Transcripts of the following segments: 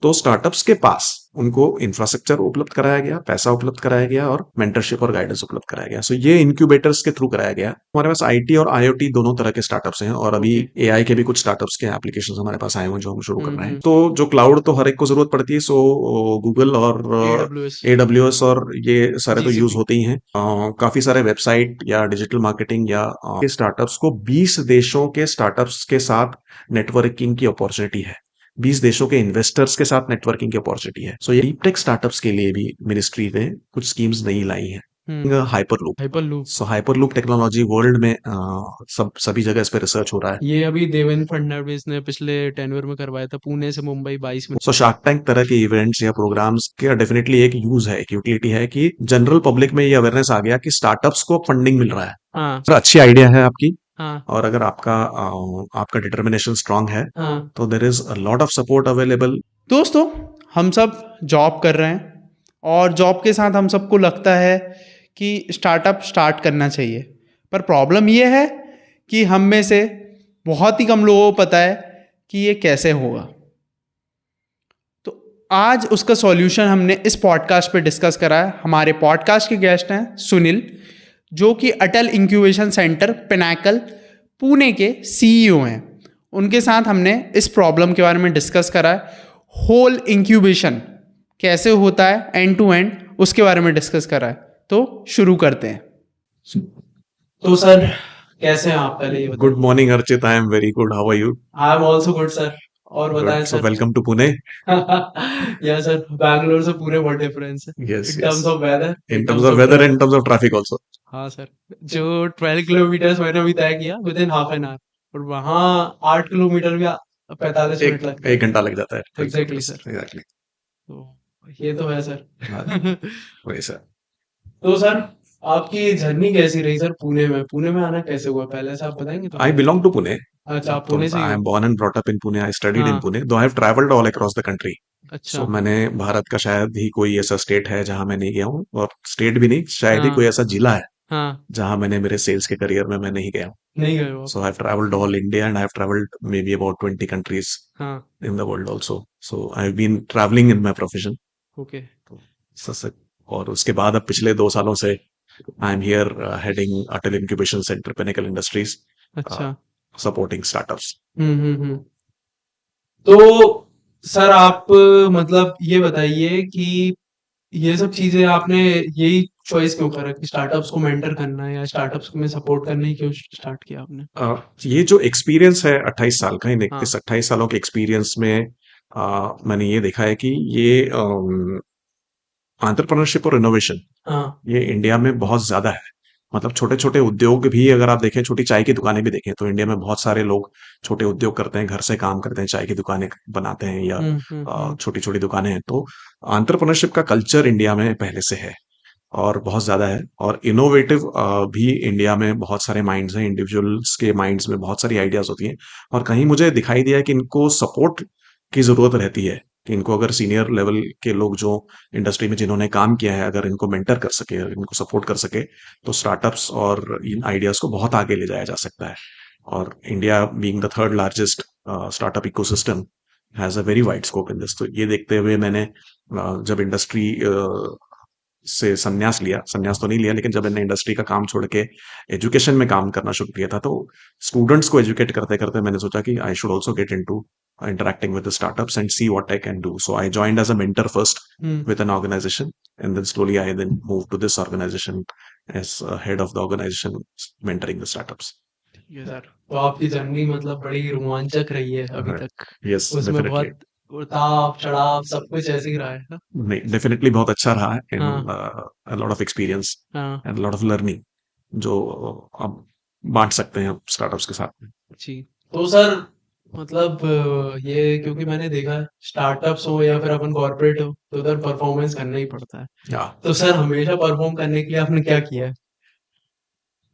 तो स्टार्टअप्स के पास उनको इंफ्रास्ट्रक्चर उपलब्ध कराया गया, पैसा उपलब्ध कराया गया और मेंटरशिप और गाइडेंस उपलब्ध कराया गया। सो ये इंक्यूबेटर्स के थ्रू कराया गया। हमारे पास आईटी और आईओटी दोनों तरह के स्टार्टअप्स हैं और अभी ओके। एआई के भी कुछ स्टार्टअप्स के एप्लीकेशंस हमारे पास आए हुए हैं जो हम शुरू कर रहे हैं। हम्म। तो जो क्लाउड तो हर एक को जरूरत पड़ती है, सो गूगल और AWS। एडब्ल्यूएस और ये सारे तो यूज GCP। होते ही हैं। काफी सारे वेबसाइट या डिजिटल मार्केटिंग या स्टार्टअप्स को 20 देशों के स्टार्टअप्स के साथ नेटवर्किंग की अपॉर्चुनिटी है। 20 देशों के इन्वेस्टर्स के साथ नेटवर्किंग की अपॉर्चुनिटी है। सो ये डीप टेक स्टार्टअप्स के लिए भी मिनिस्ट्री ने कुछ स्कीम्स नई लाई हैं। हाइपरलूप। हाइपरलूप। सो हाइपरलूप टेक्नोलॉजी वर्ल्ड में सभी जगह इस पे रिसर्च हो रहा है। ये अभी देवेंद्र फडणवीस ने पिछले टेन्योर में करवाया था, पुणे से मुंबई 22 मिनट। सो शार्क टैंक तरह के इवेंट्स या प्रोग्राम्स के डेफिनेटली एक यूज है, एक यूटिलिटी है कि जनरल पब्लिक में ये अवेयरनेस आ गया कि स्टार्टअप्स को फंडिंग मिल रहा है। हाँ। तो अच्छी आइडिया है आपकी, हाँ। और अगर आपका डिटर्मिनेशन स्ट्रांग है हाँ। तो there is a lot of support available. दोस्तों, हम सब जॉब कर रहे हैं और जॉब के साथ हम सबको लगता है कि स्टार्टअप स्टार्ट करना चाहिए, पर प्रॉब्लम ये है कि हम में से बहुत ही कम लोगों को पता है कि ये कैसे होगा। तो आज उसका सॉल्यूशन हमने इस पॉडकास्ट पे डिस्कस करा है। हमारे पॉडकास्ट के गेस्ट हैं सुनील, जो कि अटल इंक्यूबेशन सेंटर पिनाकल पुणे के सीईओ हैं। उनके साथ हमने इस प्रॉब्लम के बारे में डिस्कस करा है। होल इंक्यूबेशन कैसे होता है एंड टू एंड, उसके बारे में डिस्कस करा है। तो शुरू करते हैं। तो सर, कैसे हैं आप? पहले ये बताइए। Good morning Archit, I am very good, how are you? I am also good sir. और बताएं so sir. Welcome to Pune. Yeah sir, Bangalore से पूरे बहुत डिफरेंस है yes in yes, terms of weather, in in terms terms of of weather, in traffic. Terms of traffic also. हाँ sir, जो 12 kilometre मैंने अभी तय किया within half an hour, और वहाँ 8 किलोमीटर भी 45 मिनट लगते हैं। एक घंटा लग जाता है। Exactly sir. एग्जैक्टली। तो ये तो है सर। वही सर। तो सर, आपकी जर्नी कैसी रही सर? पुणे में आना कैसे हुआ, पहले से आप बताएंगे आई थोड़ा? Belong to Pune. अच्छा, आप तो पुणे से ही आई हो? Am born and brought up in Pune, I studied in हाँ। Pune, though I have travelled all across the country. अच्छा। सो मैंने भारत का शायद ही कोई ऐसा स्टेट है जहां मैं नहीं गया हूँ, और स्टेट भी नहीं, शायद ही हाँ। कोई ऐसा जिला है हाँ। जहां मैंने मेरे सेल्स के करियर में मैं नहीं गया हूँ। नहीं गए हो आप? So I've traveled all India and I've traveled maybe about 20 countries हाँ। in the world also. So I've been traveling in my profession. Okay. तो सस- और उसके बाद अब पिछले 2 सालों से I am here heading Atal incubation centre Pinnacle industries, अच्छा। Supporting startups. हम्म। तो सर, आप मतलब ये बताइए कि ये सब चीजें आपने यही चॉइस क्यों करा कि स्टार्टअप्स को मेंटर करना है या स्टार्टअप्स में सपोर्ट करना ही क्यों स्टार्ट किया आपने? ये जो एक्सपीरियंस है 28 साल का, इन हाँ। 28 सालों के एक्सपीरियंस में मैंने ये देखा है कि ये एंटरप्रेन्योरशिप और इनोवेशन हाँ। ये इंडिया में बहुत ज्यादा है। मतलब छोटे छोटे उद्योग भी अगर आप देखें, छोटी चाय की दुकानें भी देखें, तो इंडिया में बहुत सारे लोग छोटे उद्योग करते हैं, घर से काम करते हैं, चाय की दुकानें बनाते हैं या हम्म। छोटी छोटी दुकानें हैं। तो एंटरप्रेन्योरशिप का कल्चर इंडिया में पहले से है और बहुत ज्यादा है। और इनोवेटिव भी इंडिया में बहुत सारे माइंड्स हैं, इंडिविजुअल्स के माइंड्स में बहुत सारी आइडियाज होती हैं। और कहीं मुझे दिखाई दिया कि इनको सपोर्ट की जरूरत रहती है, कि इनको अगर सीनियर लेवल के लोग जो इंडस्ट्री में जिन्होंने काम किया है, अगर इनको मेंटर कर सके, इनको सपोर्ट कर सके, तो स्टार्टअप्स और इन आइडियाज को बहुत आगे ले जाया जा सकता है। और India being the third largest startup ecosystem has a very wide scope in this. तो ये देखते हुए मैंने जब इंडस्ट्री से संन्यास लिया, संन्यास तो नहीं लिया, लेकिन जब मैंने इंडस्ट्री का काम छोड़ के एजुकेशन में काम करना शुरू किया था, तो स्टूडेंट्स को एजुकेट करते करते मैंने सोचा कि I should also get into interacting with the startups and see what I can do. So I joined as a mentor first with an organization, and then slowly I then moved to this organization as head of the organization, mentoring the startups. ठीक है sir. तो आपकी journey मतलब बड़ी रोमांचक रही है अभी तक। Yes, उसमें definitely. बहुत उतार चढ़ाव सब कुछ ऐसे ही रहा है ना? नहीं, definitely बहुत अच्छा रहा है, and हाँ। a lot of experience हाँ। and a lot of learning जो अब बांट सकते हैं स्टार्टअप्स के साथ में। जी। तो सर, मतलब ये क्योंकि मैंने देखा है स्टार्टअप्स हो या फिर अपन कॉर्पोरेट हो, तो उधर परफॉर्मेंस करना ही पड़ता है। या तो सर, हमेशा परफॉर्म करने के लिए आपने क्या किया है?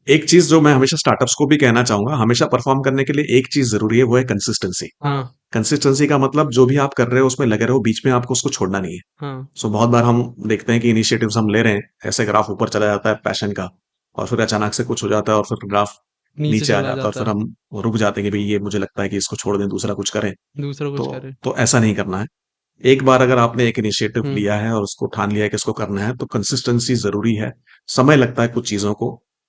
एक चीज जो मैं हमेशा स्टार्टअप्स को भी कहना चाहूंगा, हमेशा परफॉर्म करने के लिए एक चीज जरूरी है, वो है कंसिस्टेंसी। हाँ। कंसिस्टेंसी का मतलब जो भी आप कर रहे हो उसमें लगे रहो, बीच में आपको उसको छोड़ना नहीं है। हाँ। सो बहुत बार हम देखते हैं कि इनिशिएटिव्स हम ले रहे हैं, ऐसे ग्राफ ऊपर चला जाता है पैशन का, और फिर अचानक से कुछ हो जाता है और फिर ग्राफ नीचे नीचे आ चला जाता है, और जाता फिर है। हम रुक जाते हैं कि भाई ये मुझे लगता है कि इसको छोड़ दें, दूसरा कुछ करें। दूसरा कुछ तो करे। तो ऐसा नहीं करना है। एक बार अगर आपने एक इनिशिएटिव हम्म लिया है और उसको ठान लिया है कि इसको करना है, तो कंसिस्टेंसी जरूरी है। समय लगता है कुछ चीजों को,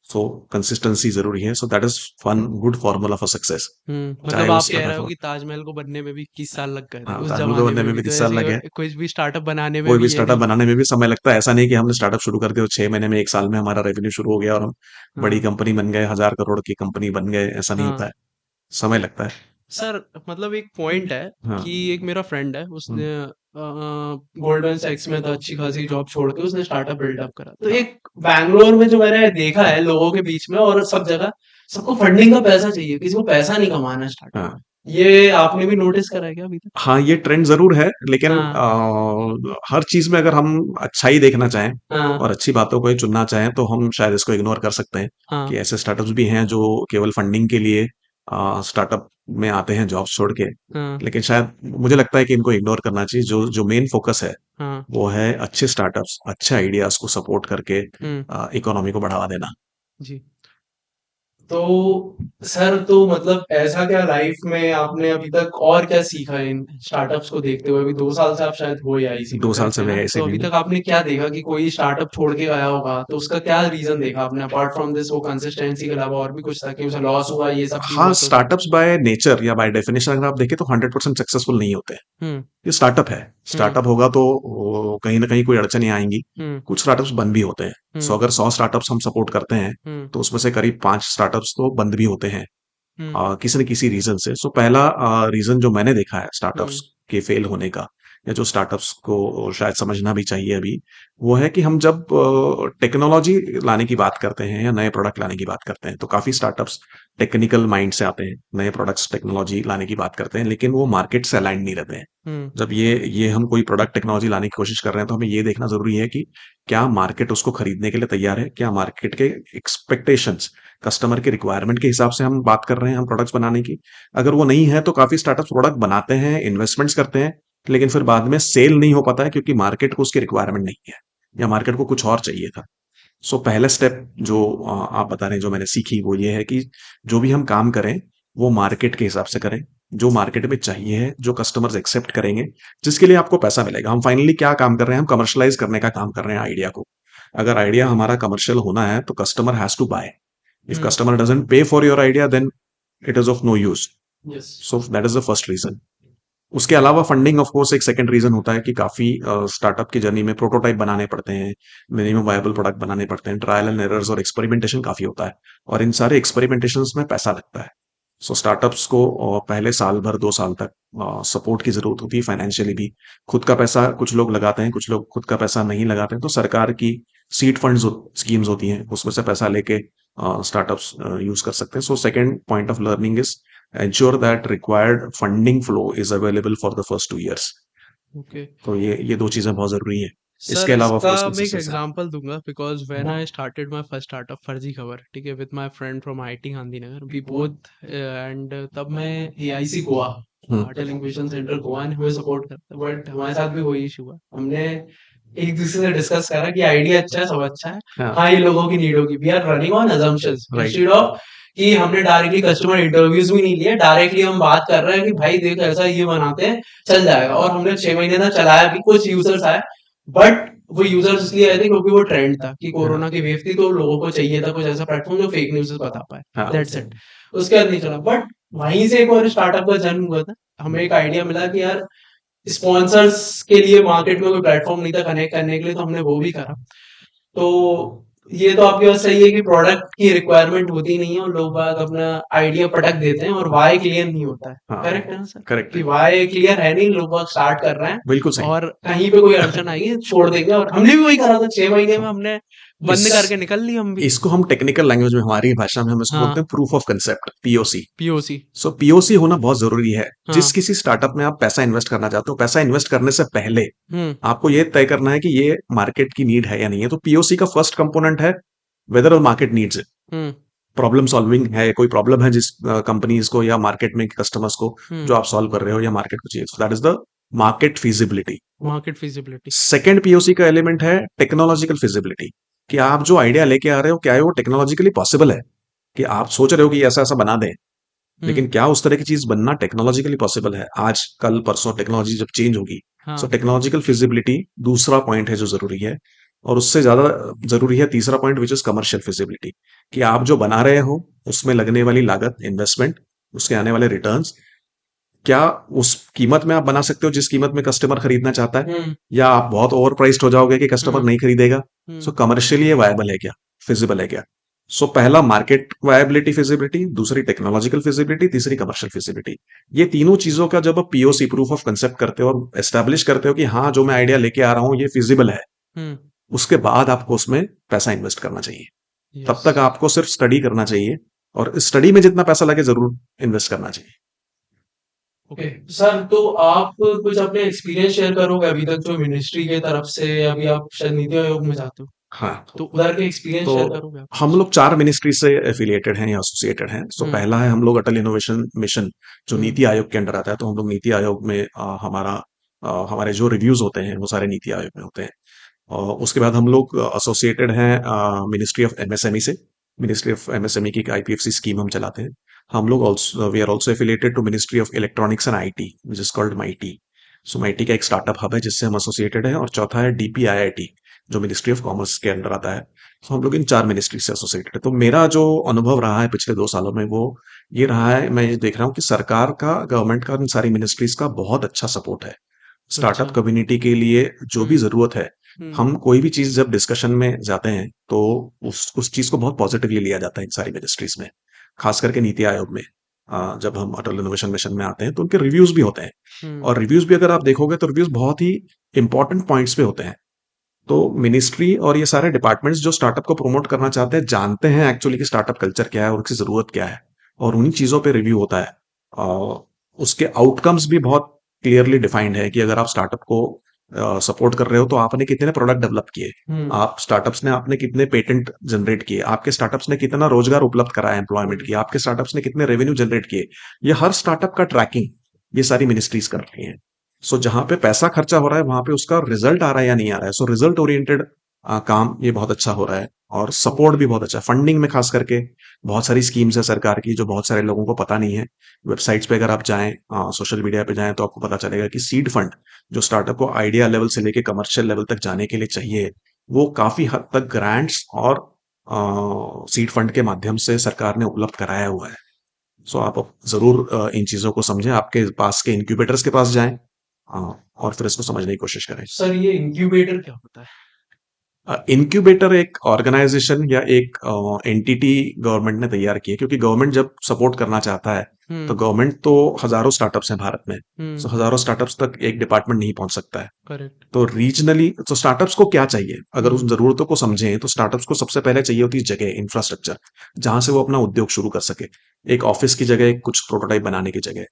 सो कंसिस्टेंसी जरूरी है। सो that is one good formula for success, चाहे मतलब वो आप कह रहे स्टार्टअप हो हो। कि ताजमहल को बनने में भी 21 साल लग गए थे हाँ, उस ताजमहल को जमाने बनने में में भी, भी तो 30 साल ऐसे लगे। कुछ भी स्टार्टअप बनाने में कोई भी भी स्टार्टअप यही। बनाने में भी समय लगता है। ऐसा नहीं कि हमने स्टार्टअप शुरू कर दिया और 6 महीने में, 1 साल में हमारा रेवेन्यू शुरू हो गया और हम बड़ी हाँ कंपनी बन गए, 1000 करोड़ की कंपनी बन गए। ऐसा नहीं होता हाँ है, समय लगता है। सर, मतलब एक पॉइंट है हाँ। कि एक मेरा फ्रेंड है, हम्म, उसने गोल्डमैन सैक्स में था, अच्छी खासी जॉब छोड़ के उसने स्टार्टअप बिल्डअप करा। तो हाँ, एक बैंगलोर में जो मैंने देखा है लोगों के बीच में और सब जगह, सबको फंडिंग का पैसा चाहिए, किसी को पैसा नहीं कमाना है स्टार्टअप। हाँ। ये आपने भी नोटिस करा है क्या अभी तक? हाँ, ये ट्रेंड जरूर है, लेकिन हाँ हर चीज में अगर हम अच्छाई देखना चाहें हाँ और अच्छी बातों को ही चुनना चाहें, तो हम शायद इसको इग्नोर कर सकते हैं हाँ कि ऐसे स्टार्टअप्स भी हैं जो केवल फंडिंग के लिए स्टार्टअप में आते हैं जॉब्स छोड़ के। हाँ लेकिन शायद मुझे लगता है कि इनको इग्नोर करना चाहिए। जो जो मेन फोकस है हाँ। वो है अच्छे स्टार्टअप्स, अच्छे आइडियाज को सपोर्ट करके हुँ, इकोनॉमी को बढ़ावा देना। जी। तो सर, तो मतलब ऐसा क्या लाइफ में आपने अभी तक और क्या सीखा इन स्टार्टअप्स को देखते हुए? अभी 2 साल से आप शायद हो या इसी में, 2 साल करेक्ट से है मैं ना? ऐसे तो भी अभी हूँ। तक आपने क्या देखा कि कोई स्टार्टअप छोड़ के गया होगा, तो उसका क्या रीज़न देखा आपने अपार्ट फ्रॉम दिस, वो कंसिस्टेंसी के अलावा और भी कुछ था कि उसे लॉस हुआ, ये सब भी हाँ, हुआ तो सर? स्टार्टअप्स बाय नेचर या बाय डेफिनेशन अगर आप देखें तो 100% सक्सेसफुल नहीं होते। हुँ, ये स्टार्टअप है। हुँ, स्टार्टअप होगा तो कहीं ना कहीं कोई अड़चनें आएंगी। हुँ, कुछ स्टार्टअप्स बंद भी होते हैं। सो हुँ, अगर 100 स्टार्टअप्स हम सपोर्ट करते हैं, हुँ, तो उसमें से करीब 5 स्टार्टअप्स तो बंद भी होते हैं, हुँ, किसी न किसी रीजन से। सो पहला रीजन जो मैंने देखा है हुँ, स्टार्टअप्स के फेल होने का, या जो स्टार्टअप्स को शायद समझना भी चाहिए अभी, वो है कि हम जब टेक्नोलॉजी लाने की बात करते हैं या नए प्रोडक्ट लाने की बात करते हैं, तो काफी स्टार्टअप्स टेक्निकल माइंड से आते हैं, नए प्रोडक्ट्स टेक्नोलॉजी लाने की बात करते हैं, लेकिन वो मार्केट से अलाइन नहीं रहते हैं। हुँ, जब ये हम कोई प्रोडक्ट टेक्नोलॉजी लाने की कोशिश कर रहे हैं, तो हमें ये देखना जरूरी है कि क्या मार्केट उसको खरीदने के लिए तैयार है, क्या मार्केट के एक्सपेक्टेशंस, कस्टमर के रिक्वायरमेंट के हिसाब से हम बात कर रहे हैं हम प्रोडक्ट्स बनाने की। अगर वो नहीं है, तो काफी स्टार्टअप्स प्रोडक्ट बनाते हैं, इन्वेस्टमेंट्स करते हैं, लेकिन फिर बाद में सेल नहीं हो पाता है क्योंकि मार्केट को उसकी रिक्वायरमेंट नहीं है या मार्केट को कुछ और चाहिए था। सो पहला स्टेप जो आप बता रहे हैं, जो मैंने सीखी, वो ये है कि जो भी हम काम करें वो मार्केट के हिसाब से करें, जो मार्केट में चाहिए है, जो कस्टमर्स एक्सेप्ट करेंगे, जिसके लिए आपको पैसा मिलेगा। हम फाइनली क्या काम कर रहे हैं, हम कमर्शलाइज करने का काम कर रहे हैं आइडिया को। अगर आइडिया हमारा कमर्शियल होना है, तो customer has to buy. If hmm, customer doesn't pay for your idea, then it is of no use. Yes. So that is the first reason. उसके अलावा फंडिंग ऑफ कोर्स एक second reason होता है कि काफी स्टार्टअप की journey में prototype बनाने पड़ते हैं, मिनिमम वायबल प्रोडक्ट बनाने पड़ते हैं, ट्रायल एंड एरर्स और एक्सपेरिमेंटेशन काफी होता है, और इन सारे एक्सपेरिमेंटेशन में पैसा लगता है। सो स्टार्टअप्स को पहले साल भर, 2 साल तक सपोर्ट की जरूरत होती है, फाइनेंशियली भी। खुद का पैसा कुछ लोग लगाते हैं, कुछ लोग खुद का पैसा नहीं लगाते हैं, तो सरकार की सीड फंड्स स्कीम्स होती हैं, उसमें से पैसा लेके स्टार्टअप्स यूज कर सकते हैं। So second point of learning is ensure that required funding flow is available for the first 2 years। Okay. तो ये दो चीजें बहुत जरूरी हैं। सर, इसके अलावा ऑफ इसका कोर्स मैं एक कंसिस्टेंसी। एग्जांपल दूंगा, because when I started my first startup Farzi Khabar, ठीक है, with my friend from IIT Gandhinagar, we both, and तब मैं AIC Goa, television centre Goa ने हमें सपोर्ट करता, बट हमारे साथ भी वही इशू हुआ। हमने एक दूसरे से डिस्कस करा कि आइडिया अच्छा है, सब अच्छा है, हाँ, हाँ ये लोगों की नीड होगी, we are running on assumptions right. Instead of कि हमने डायरेक्टली कस्टमर इंटरव्यूज भी नहीं लिए, डायरेक्टली हम बात कर रहे हैं कि भाई देख ऐसा ये बनाते हैं, चल जाएगा। और हमने 6 महीने तक चलाया भी, कुछ यूजर्स आए, बट वो यूजर्स इसलिए आए थे क्योंकि वो ट्रेंड था कि हाँ, कोरोना की वेव थी, तो लोगों को चाहिए था कुछ ऐसा प्लेटफॉर्म जो फेक न्यूज़ बता पाए, हाँ, दैट्स इट। उसके बाद नहीं चला, बट वहीं से एक और स्टार्टअप का जन्म हुआ था। हमें एक आइडिया मिला कि यार स्पॉन्सर्स के लिए मार्केट में कोई प्लेटफॉर्म नहीं था कनेक्ट करने के लिए, तो हमने वो भी करा। तो ये तो आपकी बात सही है कि प्रोडक्ट की रिक्वायरमेंट होती नहीं है और लोग बाग अपना आइडिया पटक देते हैं और वाई क्लियर नहीं होता है, हाँ, करेक्ट है ना सर? करेक्ट कि है, वाई क्लियर है नहीं, लोग बाग स्टार्ट कर रहे हैं बिल्कुल सही। और कहीं पे कोई अड़चन आएगी छोड़ देंगे, और हमने भी वही करा था। 6 महीने में हमने इस बंद करके निकल ली हम भी। इसको हम टेक्निकल लैंग्वेज में, हमारी भाषा में हम इसको बोलते हाँ, हैं proof of concept, POC. POC. So POC होना बहुत जरूरी है। जिस हाँ। किसी स्टार्टअप में आप पैसा इन्वेस्ट करना चाहते हो, पैसा इन्वेस्ट करने से पहले हम्म आपको ये तय करना है कि ये मार्केट की नीड है या नहीं है। तो पीओसी का फर्स्ट कंपोनेंट है whether market needs it. Hmm problem solving है, कोई प्रॉब्लम है जिस कंपनीज को या मार्केट में कस्टमर्स को, हम्म जो आप सॉल्व कर रहे हो या मार्केट को चाहिए। सो that is the market feasibility. Market feasibility. Second POC का एलिमेंट है टेक्नोलॉजिकल फिजिबिलिटी, कि आप जो आइडिया लेके आ रहे हो, क्या है वो टेक्नोलॉजिकली पॉसिबल है। कि आप सोच रहे हो कि ऐसा ऐसा बना दें, लेकिन हम्म क्या उस तरह की चीज बनना टेक्नोलॉजिकली पॉसिबल है? आज कल परसों टेक्नोलॉजी जब चेंज होगी, सो हाँ। टेक्नोलॉजिकल फिजिबिलिटी दूसरा पॉइंट है जो जरूरी है, और उससे ज्यादा जरूरी है तीसरा point which is commercial feasibility, कि आप जो बना रहे हो उसमें लगने वाली लागत, इन्वेस्टमेंट, उसके आने वाले रिटर्न्स, क्या उस कीमत में आप बना सकते हो जिस कीमत में कस्टमर खरीदना चाहता है, या आप बहुत ओवर प्राइस्ड हो जाओगे कि कस्टमर नहीं खरीदेगा। सो कमर्शियली ये वायबल है क्या, फिजिबल है क्या। सो पहला मार्केट वायबिलिटी फिजिबिलिटी, दूसरी टेक्नोलॉजिकल फिजिबिलिटी, तीसरी कमर्शियल फिजिबिलिटी। ये तीनों चीजों का जब आप पीओसी, प्रूफ ऑफ कंसेप्ट करते हो और एस्टेब्लिश करते हो कि हाँ जो मैं आइडिया लेके आ रहा हूं ये फिजिबल है, उसके बाद आपको उसमें पैसा इन्वेस्ट करना चाहिए। तब यस। तक आपको सिर्फ स्टडी करना चाहिए, और स्टडी में जितना पैसा लगे जरूर इन्वेस्ट करना चाहिए। ओके सर, तो आप कुछ अपने एक्सपीरियंस शेयर करोगे अभी तक जो मिनिस्ट्री के तरफ से, अभी आप शायद नीति आयोग में जाते हो, हाँ, तो उधर के एक्सपीरियंस तो शेयर करोगे आप हम कुछ? लोग 4 मिनिस्ट्री से एफिलिएटेड हैं या एसोसिएटेड हैं। सो हम्म। पहला है हम लोग अटल इनोवेशन मिशन, जो हम्म। नीति आयोग के अंडर आता है। तो हम लोग नीति आयोग में हमारे जो रिव्यूज होते हैं वो सारे नीति आयोग में होते हैं। और उसके बाद हम लोग एसोसिएटेड हैं मिनिस्ट्री ऑफ एमएसएमई से। मिनिस्ट्री ऑफ एमएसएमई की एक आईपीएफसी स्कीम हम चलाते हैं। हम लोग also we are also affiliated to ministry of electronics and IT which is called MeitY. So MeitY का एक स्टार्टअप हब है जिससे हम एसोसिएटेड है। और चौथा है डीपीआईआईटी, जो मिनिस्ट्री ऑफ कॉमर्स के अंडर आता है। तो हम लोग इन 4 मिनिस्ट्री से एसोसिएटेड है। तो मेरा जो अनुभव रहा है पिछले 2 सालों में वो ये रहा है, मैं ये देख रहा हूँ कि सरकार का, गवर्नमेंट का इन सारी मिनिस्ट्रीज का बहुत अच्छा सपोर्ट है स्टार्टअप अच्छा। कम्युनिटी के लिए। जो भी जरूरत है, हम्म। हम कोई भी चीज जब डिस्कशन में जाते हैं तो उस चीज को बहुत पॉजिटिवली लिया जाता है इन सारी मिनिस्ट्रीज में, खास करके नीति आयोग में। जब हम अटल इनोवेशन मिशन में आते हैं तो उनके रिव्यूज भी होते हैं, हम्म। और रिव्यूज भी अगर आप देखोगे तो रिव्यूज बहुत ही इंपॉर्टेंट पॉइंट्स पे होते हैं। तो मिनिस्ट्री और ये सारे डिपार्टमेंट्स जो स्टार्टअप को प्रमोट करना चाहते हैं जानते हैं एक्चुअली कि स्टार्टअप कल्चर क्या है और उसकी जरूरत क्या है, और उन्हीं चीजों पे रिव्यू होता है। और उसके आउटकम्स भी बहुत क्लियरली डिफाइंड है कि अगर आप स्टार्टअप को सपोर्ट कर रहे हो तो आपने कितने प्रोडक्ट डेवलप किए, आप स्टार्टअप्स ने आपने कितने पेटेंट जनरेट किए, आपके स्टार्टअप्स ने कितना रोजगार उपलब्ध कराया एम्प्लॉयमेंट की, आपके स्टार्टअप्स ने कितने रेवेन्यू जनरेट किए। ये हर स्टार्टअप का ट्रैकिंग ये सारी मिनिस्ट्रीज कर रही हैं। सो जहां पे पैसा खर्चा हो रहा है वहां पे उसका रिजल्ट आ रहा है या नहीं आ रहा है। सो रिजल्ट ओरिएंटेड काम ये बहुत अच्छा हो रहा है, और सपोर्ट भी बहुत अच्छा है फंडिंग में। खास करके बहुत सारी स्कीम्स है सरकार की जो बहुत सारे लोगों को पता नहीं है। वेबसाइट्स पे अगर आप जाएं, सोशल मीडिया पे जाएं, तो आपको पता चलेगा कि सीड फंड जो स्टार्टअप को आइडिया लेवल से लेके कमर्शियल लेवल तक जाने के लिए चाहिए, वो काफी हद तक ग्रांट्स और सीड फंड के माध्यम से सरकार ने उपलब्ध कराया हुआ है। सो आप जरूर इन चीजों को समझें, आपके पास के इंक्यूबेटर्स के पास जाएं, और फिर इसको समझने की कोशिश करें। सर, ये इंक्यूबेटर क्या होता है? इंक्यूबेटर एक ऑर्गेनाइजेशन या एक एंटिटी गवर्नमेंट ने तैयार की है, क्योंकि गवर्नमेंट जब सपोर्ट करना चाहता है तो गवर्नमेंट तो हजारों स्टार्टअप्स हैं भारत में। सो हजारों स्टार्टअप्स तक एक डिपार्टमेंट नहीं पहुंच सकता है। करेक्ट। तो रीजनली तो स्टार्टअप्स को क्या चाहिए, अगर उस जरूरतों को समझें तो स्टार्टअप्स को सबसे पहले चाहिए होती है जगह, इंफ्रास्ट्रक्चर, जहां से वो अपना उद्योग शुरू कर सके। एक ऑफिस की जगह, कुछ प्रोटोटाइप बनाने की जगह।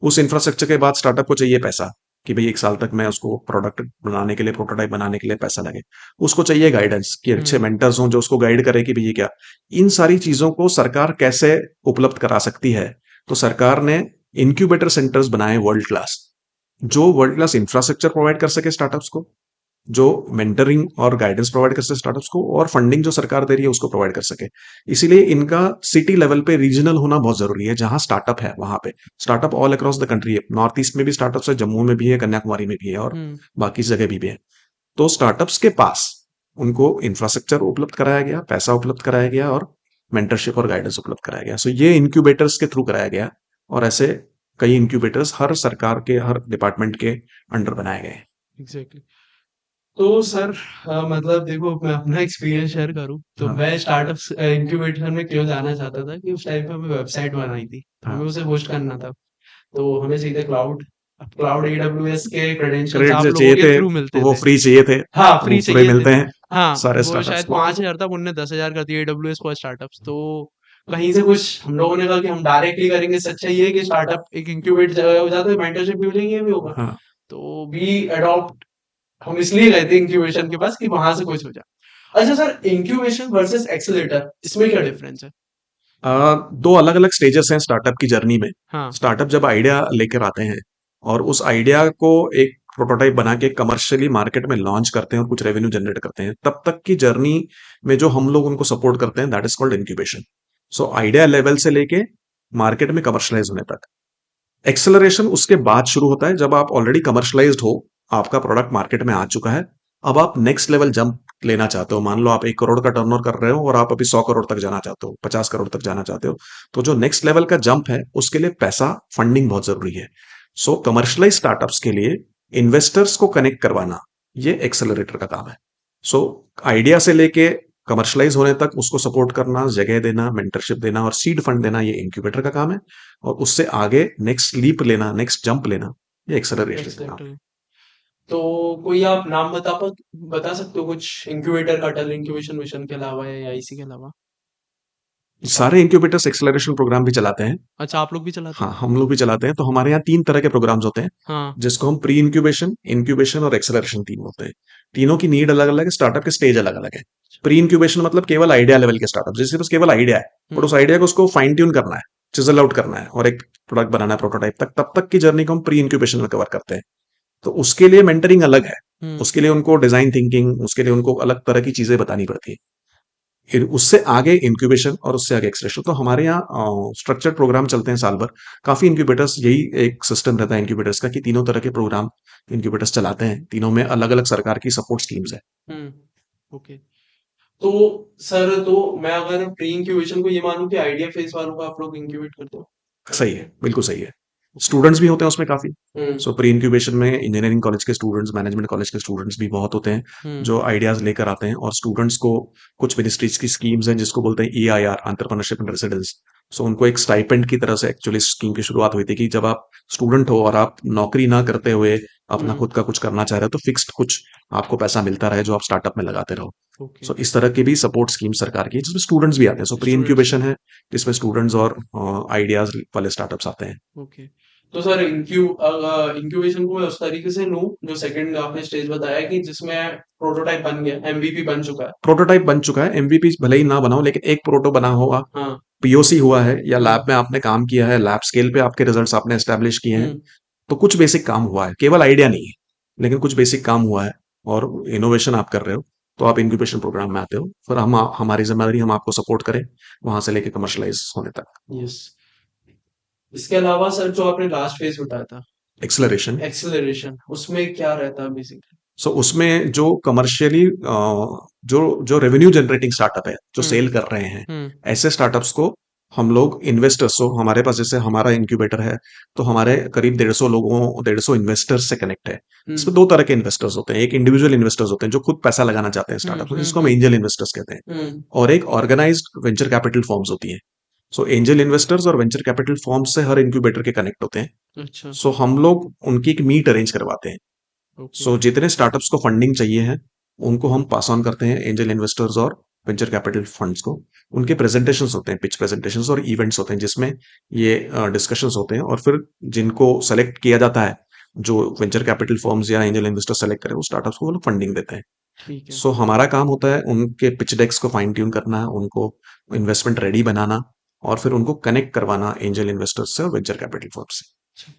उस इंफ्रास्ट्रक्चर के बाद स्टार्टअप को चाहिए पैसा, कि भाई 1 साल तक मैं उसको प्रोडक्ट बनाने के लिए, प्रोटोटाइप बनाने के लिए पैसा लगे। उसको चाहिए गाइडेंस, कि अच्छे मेंटर्स हों जो उसको गाइड करे कि भाई ये क्या। इन सारी चीजों को सरकार कैसे उपलब्ध करा सकती है, तो सरकार ने इंक्यूबेटर सेंटर्स बनाए वर्ल्ड क्लास, जो वर्ल्ड क्लास इंफ्रास्ट्रक्चर प्रोवाइड कर सके स्टार्टअप्स को, जो मेंटरिंग और गाइडेंस प्रोवाइड कर सके स्टार्टअप्स को, और फंडिंग जो सरकार दे रही है उसको प्रोवाइड कर सके। इसीलिए इनका सिटी लेवल पे रीजनल होना बहुत जरूरी है। जहां स्टार्टअप है वहां पे startup all across the country है। नॉर्थ ईस्ट में भी स्टार्टअप्स है, जम्मू में भी है, कन्याकुमारी में भी है, और बाकी जगह भी है। तो स्टार्टअप्स के पास उनको इंफ्रास्ट्रक्चर उपलब्ध कराया गया, पैसा उपलब्ध कराया गया, और मेंटरशिप और गाइडेंस उपलब्ध कराया गया। सो ये इंक्यूबेटर्स के थ्रू कराया गया, और ऐसे कई इंक्यूबेटर्स हर सरकार के, हर डिपार्टमेंट के अंडर बनाए गए। एग्जैक्टली। तो सर, मतलब देखो, मैं अपना एक्सपीरियंस शेयर करूं तो हाँ, मैं स्टार्टअप इंक्यूबेटर में क्यों जाना चाहता था कि उस टाइम पे हमें वेबसाइट बनाई थी, तो हमें हाँ। उसे होस्ट करना था। तो हमें सीधे क्लाउड एडब्ल्यूएस के क्रेडेंशियल्स क्रेडिट आप जो लोगों चाहिए के थे थ्रू मिलते वो थे। फ्री चाहिए थे, हाँ, वो फ्री पूरे चाहिए थे। मिलते हैं हाँ, सारे वो स्टार्टअप्स शायद को। 5,000 था, उनने 10,000 कर दिया एडब्ल्यूएस फॉर स्टार्टअप्स। तो कहीं से कुछ हम लोगों ने कहा कि हम डायरेक्टली करेंगे। सच्चा ये है कि स्टार्टअप एक इंक्यूबेट जगह हो जाता है, मेंटरशिप भी हो जाएगी, ये भी होगा। हाँ, तो वी अडॉप्ट, हम इसलिए गए थे इंक्यूबेशन के पास कि वहां से कुछ हो जाए। अच्छा सर, इंक्यूबेशन वर्सेस एक्सेलेरेटर, इसमें क्या डिफरेंस है? दो अलग अलग स्टेजेस हैं स्टार्टअप की जर्नी में। हाँ। स्टार्टअप जब आइडिया लेकर आते हैं और उस आइडिया को एक प्रोटोटाइप बना के कमर्शियली मार्केट में लॉन्च करते हैं और कुछ रेवेन्यू जनरेट करते हैं, तब तक की जर्नी में जो हम लोग उनको सपोर्ट करते हैं that is called incubation. So idea level से लेके मार्केट में कमर्शलाइज होने तक। एक्सेलरेशन उसके बाद शुरू होता है जब आप ऑलरेडी कमर्शलाइज्ड हो आपका प्रोडक्ट मार्केट में आ चुका है, अब आप नेक्स्ट लेवल जंप लेना चाहते हो, मान लो आप 1 करोड़ का टर्नओवर कर रहे हो और आप अभी 100 करोड़ तक जाना चाहते हो, 50 करोड़ तक जाना चाहते हो, तो जो नेक्स्ट लेवल का जंप है उसके लिए पैसा, फंडिंग बहुत जरूरी है। सो कमर्शियलाइज स्टार्टअप्स के लिए इन्वेस्टर्स को कनेक्ट करवाना, ये एक्सेलरेटर का काम है। सो आइडिया से लेके कमर्शलाइज होने तक उसको सपोर्ट करना, जगह देना, मेंटरशिप देना और सीड फंड देना, ये इंक्यूबेटर का काम है। और उससे आगे नेक्स्ट लीप लेना, नेक्स्ट जंप लेना, ये एक्सेलरेटर का काम एक्सेलेरेटर। तो कोई आप नाम बता सकते हो कुछ इंक्यूबेटर का, अटल इंक्यूबेशन मिशन के अलावा या आईसी के अलावा? है। सारे इंक्यूबेटर्स एक्सेलरेशन प्रोग्राम भी चलाते हैं। अच्छा, आप लोग भी चलाते हाँ, हो? हम लोग भी चलाते हैं। तो हमारे यहाँ 3 तरह के प्रोग्राम्स होते हैं, हाँ। जिसको हम प्री इंक्यूबेशन, इंक्यूबेशन और एक्सेलरेशन 3 होते हैं। तीनों की नीड अलग-अलग है, स्टार्टअप के स्टेज अलग-अलग है। प्री इंक्यूबेशन मतलब केवल आइडिया लेवल के स्टार्टअप, जिसके पास केवल आइडिया है, बट उस आइडिया को उसको फाइन ट्यून करना है, चिज़ल आउट करना है और एक प्रोडक्ट बनाना है प्रोटोटाइप तक, तब तक की जर्नी को हम प्री इंक्यूबेशन में कवर करते हैं। तो उसके लिए मेंटरिंग अलग है, हुँ। उसके लिए उनको डिजाइन थिंकिंग, उसके लिए उनको अलग तरह की चीजें बतानी पड़ती है। फिर उससे आगे इंक्यूबेशन और उससे आगे एक्सलेशन। तो हमारे यहाँ स्ट्रक्चर्ड प्रोग्राम चलते हैं साल भर। काफी इंक्यूबेटर्स, यही एक सिस्टम रहता है इंक्यूबेटर्स का कि तीनों तरह के प्रोग्राम इंक्यूबेटर्स चलाते हैं, तीनों में अलग अलग सरकार की सपोर्ट स्कीम्स है। हुँ। ओके। तो सर, तो मैं अगर प्री इंक्यूबेशन को ये मानूँ कि आइडिया फेज़ वालों को आप लोग इंक्यूबेट करते हो? सही है, बिल्कुल सही है। स्टूडेंट्स भी होते हैं उसमें काफी। हुँ। सो प्री इंक्यूबेशन में इंजीनियरिंग कॉलेज के स्टूडेंट्स, मैनेजमेंट कॉलेज के स्टूडेंट्स भी बहुत होते हैं, हुँ। जो आइडियाज लेकर आते हैं। और स्टूडेंट्स को कुछ मिनिस्ट्रीज की स्कीम्स हैं जिसको बोलते हैं EIR, एंटरप्रेन्योरशिप इन रेसिडेंस। सो उनको एक स्टाइपेंड की तरह से एक्चुअली स्कीम की शुरुआत हुई थी कि जब आप स्टूडेंट हो और आप नौकरी ना करते हुए अपना हुँ। खुद का कुछ करना चाह रहे हो, तो फिक्स्ड कुछ आपको पैसा मिलता रहे जो आप स्टार्टअप में लगाते रहो। ओके। सो इस तरह की भी सपोर्ट स्कीम सरकार की है, जिसमें स्टूडेंट्स भी आते हैं। सो प्री स्टूडेंट्स। इंक्यूबेशन है जिसमें स्टूडेंट्स और आइडियाज वाले स्टार्टअप्स आते हैं। ओके। तो सर, इंक्यूबेशन को मैं उस तरीके से लूँ, जो सेकंड आपने स्टेज बताया कि जिसमें प्रोटोटाइप बन गया, एमवीपी बन चुका है। प्रोटोटाइप बन चुका है, एमवीपी भले ही ना बनाओ लेकिन एक प्रोटो बना होगा, हाँ। पीओसी हुआ है, या हुँ। लैब में आपने काम किया है, लैब स्केल पे आपके रिजल्ट्स आपने एस्टेब्लिश किए हैं। हुँ। तो कुछ बेसिक काम हुआ है, केवल आइडिया नहीं है, लेकिन कुछ बेसिक काम हुआ है और इनोवेशन आप कर रहे हो, तो आप इंक्यूबेशन प्रोग्राम में आते हो। फिर हम, हमारी जिम्मेदारी, हम आपको सपोर्ट करें वहां से लेके कमर्शलाइज होने तक। यस। इसके अलावा सर, जो आपने लास्ट फेज़ बताया था, एक्सेलरेशन। एक्सेलरेशन, उसमें क्या रहता है बेसिकली? सो उसमें जो कमर्शियली जो जो रेवेन्यू जनरेटिंग स्टार्टअप है, जो हुँ। सेल कर रहे हैं, हुँ। ऐसे स्टार्टअप्स को हम लोग इन्वेस्टर्स, हो हमारे पास जैसे हमारा इंक्यूबेटर है, तो हमारे करीब 150 इन्वेस्टर्स से कनेक्ट है। हुँ। इसमें 2 तरह के इन्वेस्टर्स होते हैं, एक इंडिविजुअल इन्वेस्टर्स होते हैं जो खुद पैसा लगाना चाहते हैं हुँ। स्टार्टअप में, हुँ। जिसको हम हुँ। एंजल इन्वेस्टर्स कहते हैं। हुँ। और एक ऑर्गेनाइज्ड वेंचर कैपिटल फॉर्म्स होती हैं। सो एंजल इन्वेस्टर्स और वेंचर कैपिटल फॉर्म्स से हर इंक्यूबेटर के कनेक्ट होते हैं। अच्छा। सो हम लोग उनकी एक मीट अरेंज करवाते हैं। ओके। सो जितने स्टार्टअप्स को फंडिंग चाहिए है, उनको हम पास ऑन करते हैं, एंजल इन्वेस्टर्स और वेंचर कैपिटल फंड्स को। उनके प्रेजेंटेशंस होते हैं, पिच प्रेजेंटेशंस और इवेंट्स होते हैं, जिसमें ये डिस्कशंस होते हैं। और फिर जिनको सेलेक्ट किया जाता है, जो वेंचर कैपिटल फर्म्स या एंजल इन्वेस्टर सेलेक्ट करें, वो स्टार्टअप्स को वो लोग फंडिंग देते हैं। ठीक है। सो हमारा काम होता है उनके पिच डेक्स को फाइन ट्यून करना, उनको इन्वेस्टमेंट रेडी बनाना और फिर उनको कनेक्ट करवाना एंजल इन्वेस्टर्स से और वेंचर कैपिटल फर्म से। अच्छा।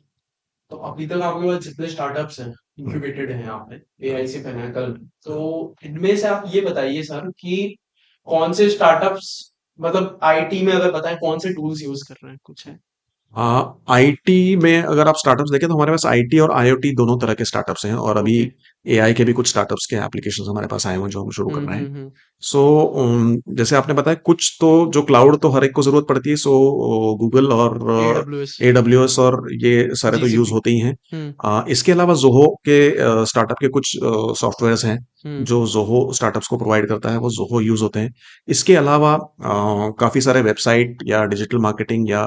तो अभी तक आपके पास जितने स्टार्टअप्स हैं, हम्म। इंक्यूबेटेड हैं यहाँ पे, एआई से पिनाकल, तो इनमें से आप ये बताइए सर कि कौन से स्टार्टअप्स, मतलब आईटी में अगर बताएं, कौन से टूल्स यूज कर रहे हैं, कुछ है? आईटी में अगर आप स्टार्टअप्स देखें, तो हमारे पास आईटी और आईओटी दोनों तरह के स्टार्टअप्स हैं, और अभी ओके। एआई के भी कुछ स्टार्टअप्स के एप्लीकेशंस हमारे पास आए हुए हैं जो हम शुरू कर हम्म। रहे हैं। हम्म। सो जैसे आपने बताया, कुछ तो जो क्लाउड तो हर एक को जरूरत पड़ती है, सो गूगल और एडब्ल्यूएस। AWS और ये सारे तो यूज जीसीपी। होते ही हैं। हम्म। इसके अलावा जोहो के स्टार्टअप के कुछ सॉफ्टवेयर्स हैं हम्म। जो जोहो स्टार्टअप्स को प्रोवाइड करता है, वो जोहो यूज होते हैं। इसके अलावा काफी सारे वेबसाइट या डिजिटल मार्केटिंग या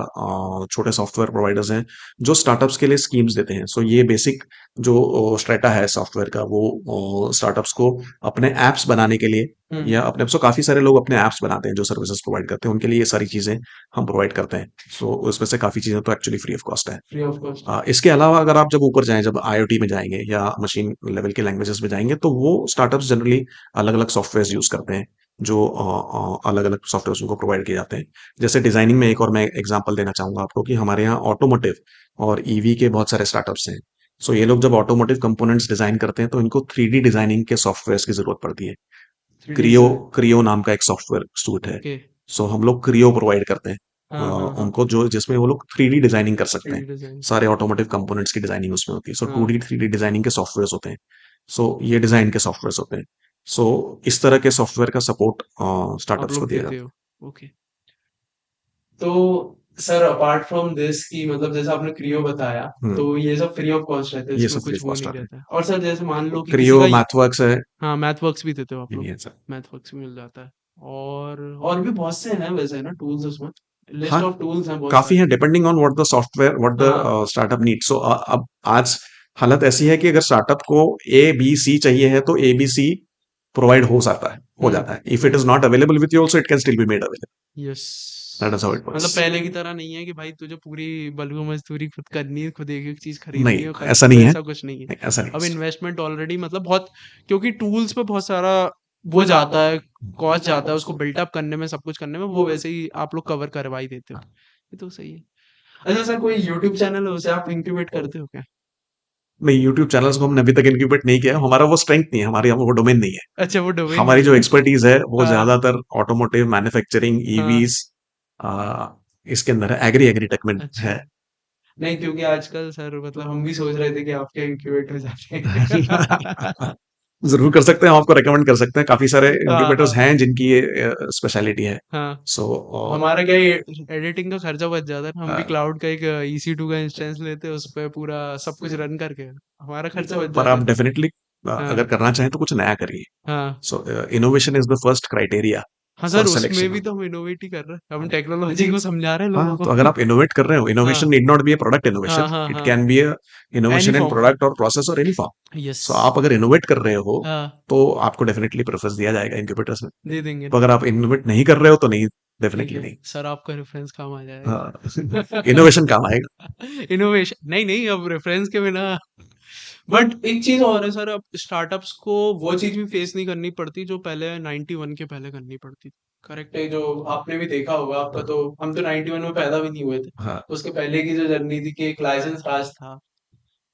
छोटे सॉफ्टवेयर प्रोवाइडर्स हैं जो स्टार्टअप्स के लिए स्कीम्स देते हैं। सो ये बेसिक जो स्ट्रेटा है सॉफ्टवेयर का, वो स्टार्टअप्स को अपने एप्स बनाने के लिए हम्म। या अपने, सो काफी सारे लोग अपने एप्स बनाते हैं जो सर्विसेज प्रोवाइड करते हैं, उनके लिए ये सारी चीजें हम प्रोवाइड करते हैं। सो उसमें से काफी चीजें तो एक्चुअली फ्री ऑफ कॉस्ट है। Free of cost. इसके अलावा अगर आप जब ऊपर जाएं, जब आईओटी में जाएंगे या मशीन लेवल के लैंग्वेजेस में जाएंगे, तो वो स्टार्टअप्स जनरली अलग अलग सॉफ्टवेयर यूज करते हैं, जो अलग अलग सॉफ्टवेयर उनको प्रोवाइड किए जाते हैं। जैसे डिजाइनिंग में एक और मैं एग्जांपल देना चाहूंगा आपको कि हमारे यहाँ ऑटोमोटिव और ईवी के बहुत सारे स्टार्टअप्स हैं। सो ये लोग जब ऑटोमोटिव कंपोनेंट्स डिजाइन करते हैं, तो इनको 3D डिजाइनिंग के सॉफ्टवेयर की जरूरत पड़ती है। 3D Creo design. क्रियो नाम का एक सॉफ्टवेयर सूट है। ओके। सो हम लोग क्रियो प्रोवाइड करते हैं। हाँ हाँ हाँ उनको जो जिसमें वो लोग 3D डिजाइनिंग कर सकते 3D हैं। डिजाइन सारे ऑटोमोटिव कंपोनेंट्स की डिजाइनिंग उसमें होती है। सो हाँ 2D 3D डिजाइनिंग के सॉफ्टवेयर्स होते हैं। सो ये डिजाइन के सॉफ्टवेयर्स होते हैं। सो इस तरह के सॉफ्टवेयर का सपोर्ट आप स्टार्टअप्स को लोग दिया देते जाता हो ओके तो सर अपार्ट फ्रॉम दिस की मतलब जैसे आपने क्रियो बताया है। तो ये सब फ्री ऑफ कॉस्ट रहता है ये इसमें सब फ्री कुछ वो कॉस्ट नहीं आते हैं। रहता है और सर जैसे मान लो कि किसी क्रियो का मैथवर्क्स है। हाँ मैथवर्क्स भी देते हो आप ये लोग भी है सर। मैथवर्क्स भी मिल जाता है और भी बहुत से हैं वैसे ना टूल्स उसमें हाँ, लिस्ट ऑफ टूल्स हैं बहुत काफी सारे है depending on what the software what the हाँ स्टार्टअप नीड। सो अब आज हालत ऐसी है कि अगर स्टार्टअप को ए बी सी चाहिए है तो ए बी सी प्रोवाइड हो जाता है। If it hmm is not available with you also it can still be made available. Yes that is how it मतलब वर्क्स। पहले की तरह नहीं है कि भाई तुझे पूरी बलगो मजदूरी खुद करनी है खुद एक एक चीज खरीदनी नहीं, है और ऐसा खर्च नहीं है। वैसा कुछ नहीं है नहीं, ऐसा नहीं अब है। इन्वेस्टमेंट ऑलरेडी मतलब बहुत क्योंकि टूल्स पे बहुत सारा वो जाता है कॉस्ट जाता है उसको बिल्टअप करने में सब कुछ करने में वो वैसे ही आप लोग कवर करवा ही देते हो ये तो सही है अच्छा सर कोई यूट्यूब चैनल है उसे आप इंक्यूबेट करते हो क्या नहीं, यूट्यूब चैनल्स को हमने अभी तक इंक्यूबेट नहीं किया है। हमारा वो स्ट्रेंथ नहीं है, हमारी वो डोमेन नहीं है। अच्छा वो डोमेन हमारी नहीं जो है एक्सपर्टीज है वो हाँ ज्यादातर ऑटोमोटिव मैन्युफैक्चरिंग हाँ ईवीज इसके अंदर है। एग्री टेक में अच्छा है। नहीं क्योंकि आजकल सर मतलब हम भी सोच रहे थे कि आपके इंक्यूबेट हो जाते हैं जरूर कर सकते हैं, हम आपको रेकमेंड कर सकते हैं। काफी सारे हाँ इंक्यूबेटर्स हाँ हैं जिनकी ये स्पेशलिटी है। हाँ सो हमारा क्या एडिटिंग का खर्चा बच जाता है ना हम भी क्लाउड का एक EC2 का इंस्टेंस लेते हैं उस पे पूरा सब कुछ रन करके हमारा खर्चा बच पर जाता आप है डेफिनेटली हाँ अगर करना चाहें तो कुछ नया करिए। हाँ so innovation is the first criteria हाँ फॉर सर उसमें सिलेक्शन। भी तो हम इनोवेट ही कर रहे हैं हम टेक्नोलॉजी को समझा रहे हैं हाँ, लोगों तो को अगर आप इनोवेट कर रहे हो, इनोवेशन हाँ need not be A product innovation, हाँ हाँ इट हाँ can be A any innovation in form product और प्रोसेस और एनी फॉर्म। यस सो आप अगर इनोवेट कर रहे हो हाँ तो आपको डेफिनेटली प्रेफरेंस दिया जाएगा इंक्यूबेटर्स में। दे देंगे तो ना अगर आप इनोवेट नहीं कर रहे हो तो नहीं, ठीक डेफिनेटली है नहीं। सर आपका रेफरेंस काम आ जाएगा हाँ, इनोवेशन काम आएगा। इनोवेशन नहीं नहीं अब रेफरेंस के बिना बट एक चीज और है सर अब स्टार्टअप्स को वो चीज भी फेस नहीं करनी पड़ती जो पहले 91 के पहले करनी पड़ती थी करेक्ट है जो आपने भी देखा होगा आपका तो हम तो 91 में पैदा भी नहीं हुए थे हाँ, उसके पहले की जो जर्नी थी कि एक लाइसेंस राज था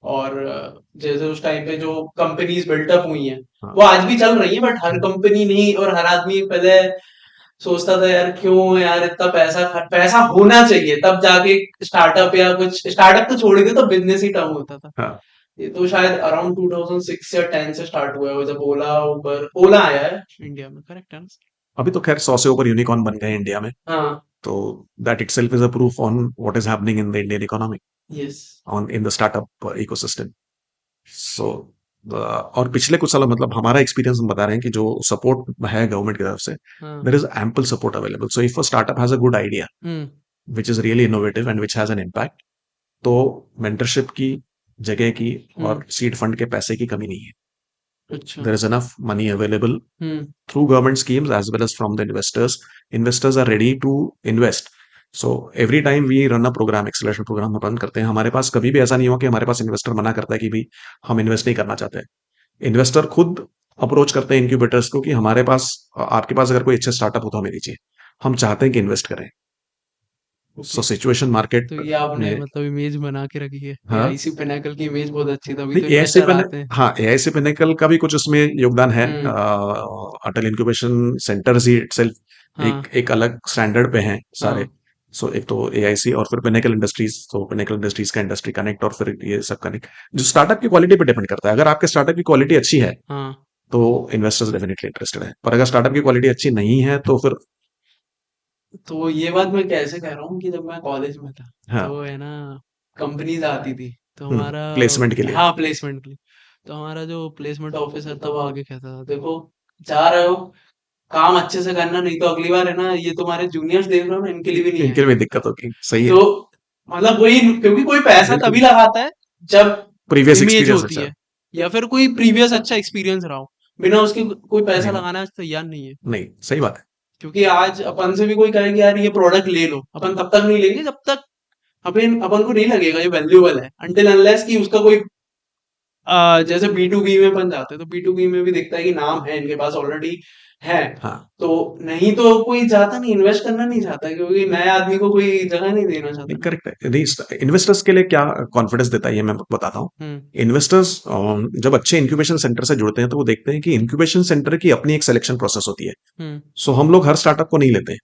और जैसे उस टाइम पे जो कंपनीज बिल्टअप हुई हैं हाँ, वो आज भी चल रही हैं बट हर कंपनी नहीं और हर आदमी पहले सोचता था यार क्यों यार इतना पैसा होना चाहिए तब जाके स्टार्टअप या कुछ स्टार्टअप तो छोड़ ही दे तो बिजनेस ही टर्म होता था हाँ। ये तो शायद अराउंड 2006 या 10 से स्टार्ट हुआ है जब ओला आया है इंडिया में करेक्ट है ना अभी तो खैर 100 से ऊपर यूनिकॉर्न बन गए हैं इंडिया में। हाँ तो that itself is a proof on what is happening in the Indian economy, yes on in the startup ecosystem. So और पिछले कुछ सालों मतलब हमारा एक्सपीरियंस हम बता रहे हैं कि जो सपोर्ट है गवर्नमेंट की तरफ से, हाँ there is ample support available. So if a startup has a good idea hmm which is really innovative and which has an impact, तो मेंटरशिप की, जगह की हम्म और सीड फंड के पैसे की कमी नहीं है। अच्छा there is enough money available hmm through government schemes as well as from the investors. Investors are ready to invest. So every time we run a program, acceleration program हम run करते हैं, हमारे पास कभी भी ऐसा नहीं हुआ कि हमारे पास इन्वेस्टर मना करता है कि भाई हम इन्वेस्ट नहीं करना चाहते। इन्वेस्टर खुद अप्रोच करते हैं इंक्यूबेटर्स को कि हमारे पास, आपके पास अगर कोई अच्छा स्टार्टअप हो तो हमें दीजिए, हम चाहते हैं कि इन्वेस्ट करें। ओके सो सिचुएशन मार्केट तो ये आपने में। मतलब इमेज बना के रखी है हाँ, AIC पिनाकल की इमेज बहुत अच्छी तभी नहीं तो एआई से इन्वेस्टर आते हैं हाँ, एआई से पिनेकल का भी कुछ उसमें योगदान है। हम्म अटल इंक्यूबेशन सेंटर्स ही इटसेल्फ एक हाँ एक अलग स्टैंडर्ड पे हैं सारे। हाँ सो एक तो एआईसी और फिर पिनेकल इंडस्ट्रीज, तो पिनेकल इंडस्ट्रीज का इंडस्ट्री कनेक्ट और फिर ये सब कनेक्ट जो स्टार्टअप की क्वालिटी पे डिपेंड करता है। अगर आपके स्टार्टअप की क्वालिटी अच्छी है हाँ तो इन्वेस्टर्स डेफिनेटली इंटरेस्टेड है, पर अगर स्टार्टअप की क्वालिटी अच्छी नहीं है तो फिर तो ये बात मैं कैसे कह रहा हूँ कि जब मैं कॉलेज में था हाँ। तो है ना कंपनीज आती थी तो हमारा प्लेसमेंट के लिए। हाँ प्लेसमेंट के लिए तो हमारा जो प्लेसमेंट ऑफिसर था वो आगे कहता था देखो जा रहे हो काम अच्छे से करना नहीं तो अगली बार है ना ये तुम्हारे जूनियर्स देख रहे हो ना इनके लिए भी नहीं इनके आएगा लिए दिक्कत होगी, सही है। तो मतलब वही क्योंकि कोई पैसा बिल्कुल, तभी लगाता है जब प्रीवियस इमेज एक्सपीरियंस होती अच्छा। है या फिर कोई प्रीवियस अच्छा एक्सपीरियंस रहा हो बिना उसके कोई पैसा नहीं, लगाना तैयार नहीं है नहीं, सही बात है। क्योंकि आज अपन से भी कोई कहे कि यार ये प्रोडक्ट ले लो अपन तब तक नहीं लेंगे जब तक अपन को नहीं लगेगा ये वैल्यूएबल है अनटिल अनलेस कि उसका कोई जैसे B2B में बन जाते हैं तो B2B में भी दिखता है कि नाम है इनके पास ऑलरेडी है हाँ, तो नहीं तो कोई जाता नहीं इन्वेस्ट करना नहीं चाहता क्योंकि नए आदमी को कोई जगह नहीं देना नहीं चाहता करेक्ट है। नहीं, इन्वेस्टर्स के लिए क्या कॉन्फिडेंस देता है ये मैं बताता हूँ। हम्म इन्वेस्टर्स जब अच्छे इंक्यूबेशन सेंटर से जुड़ते हैं तो वो देखते हैं कि इंक्यूबेशन सेंटर की अपनी एक सिलेक्शन प्रोसेस होती है। हम्म सो हम लोग हर स्टार्टअप को नहीं लेते।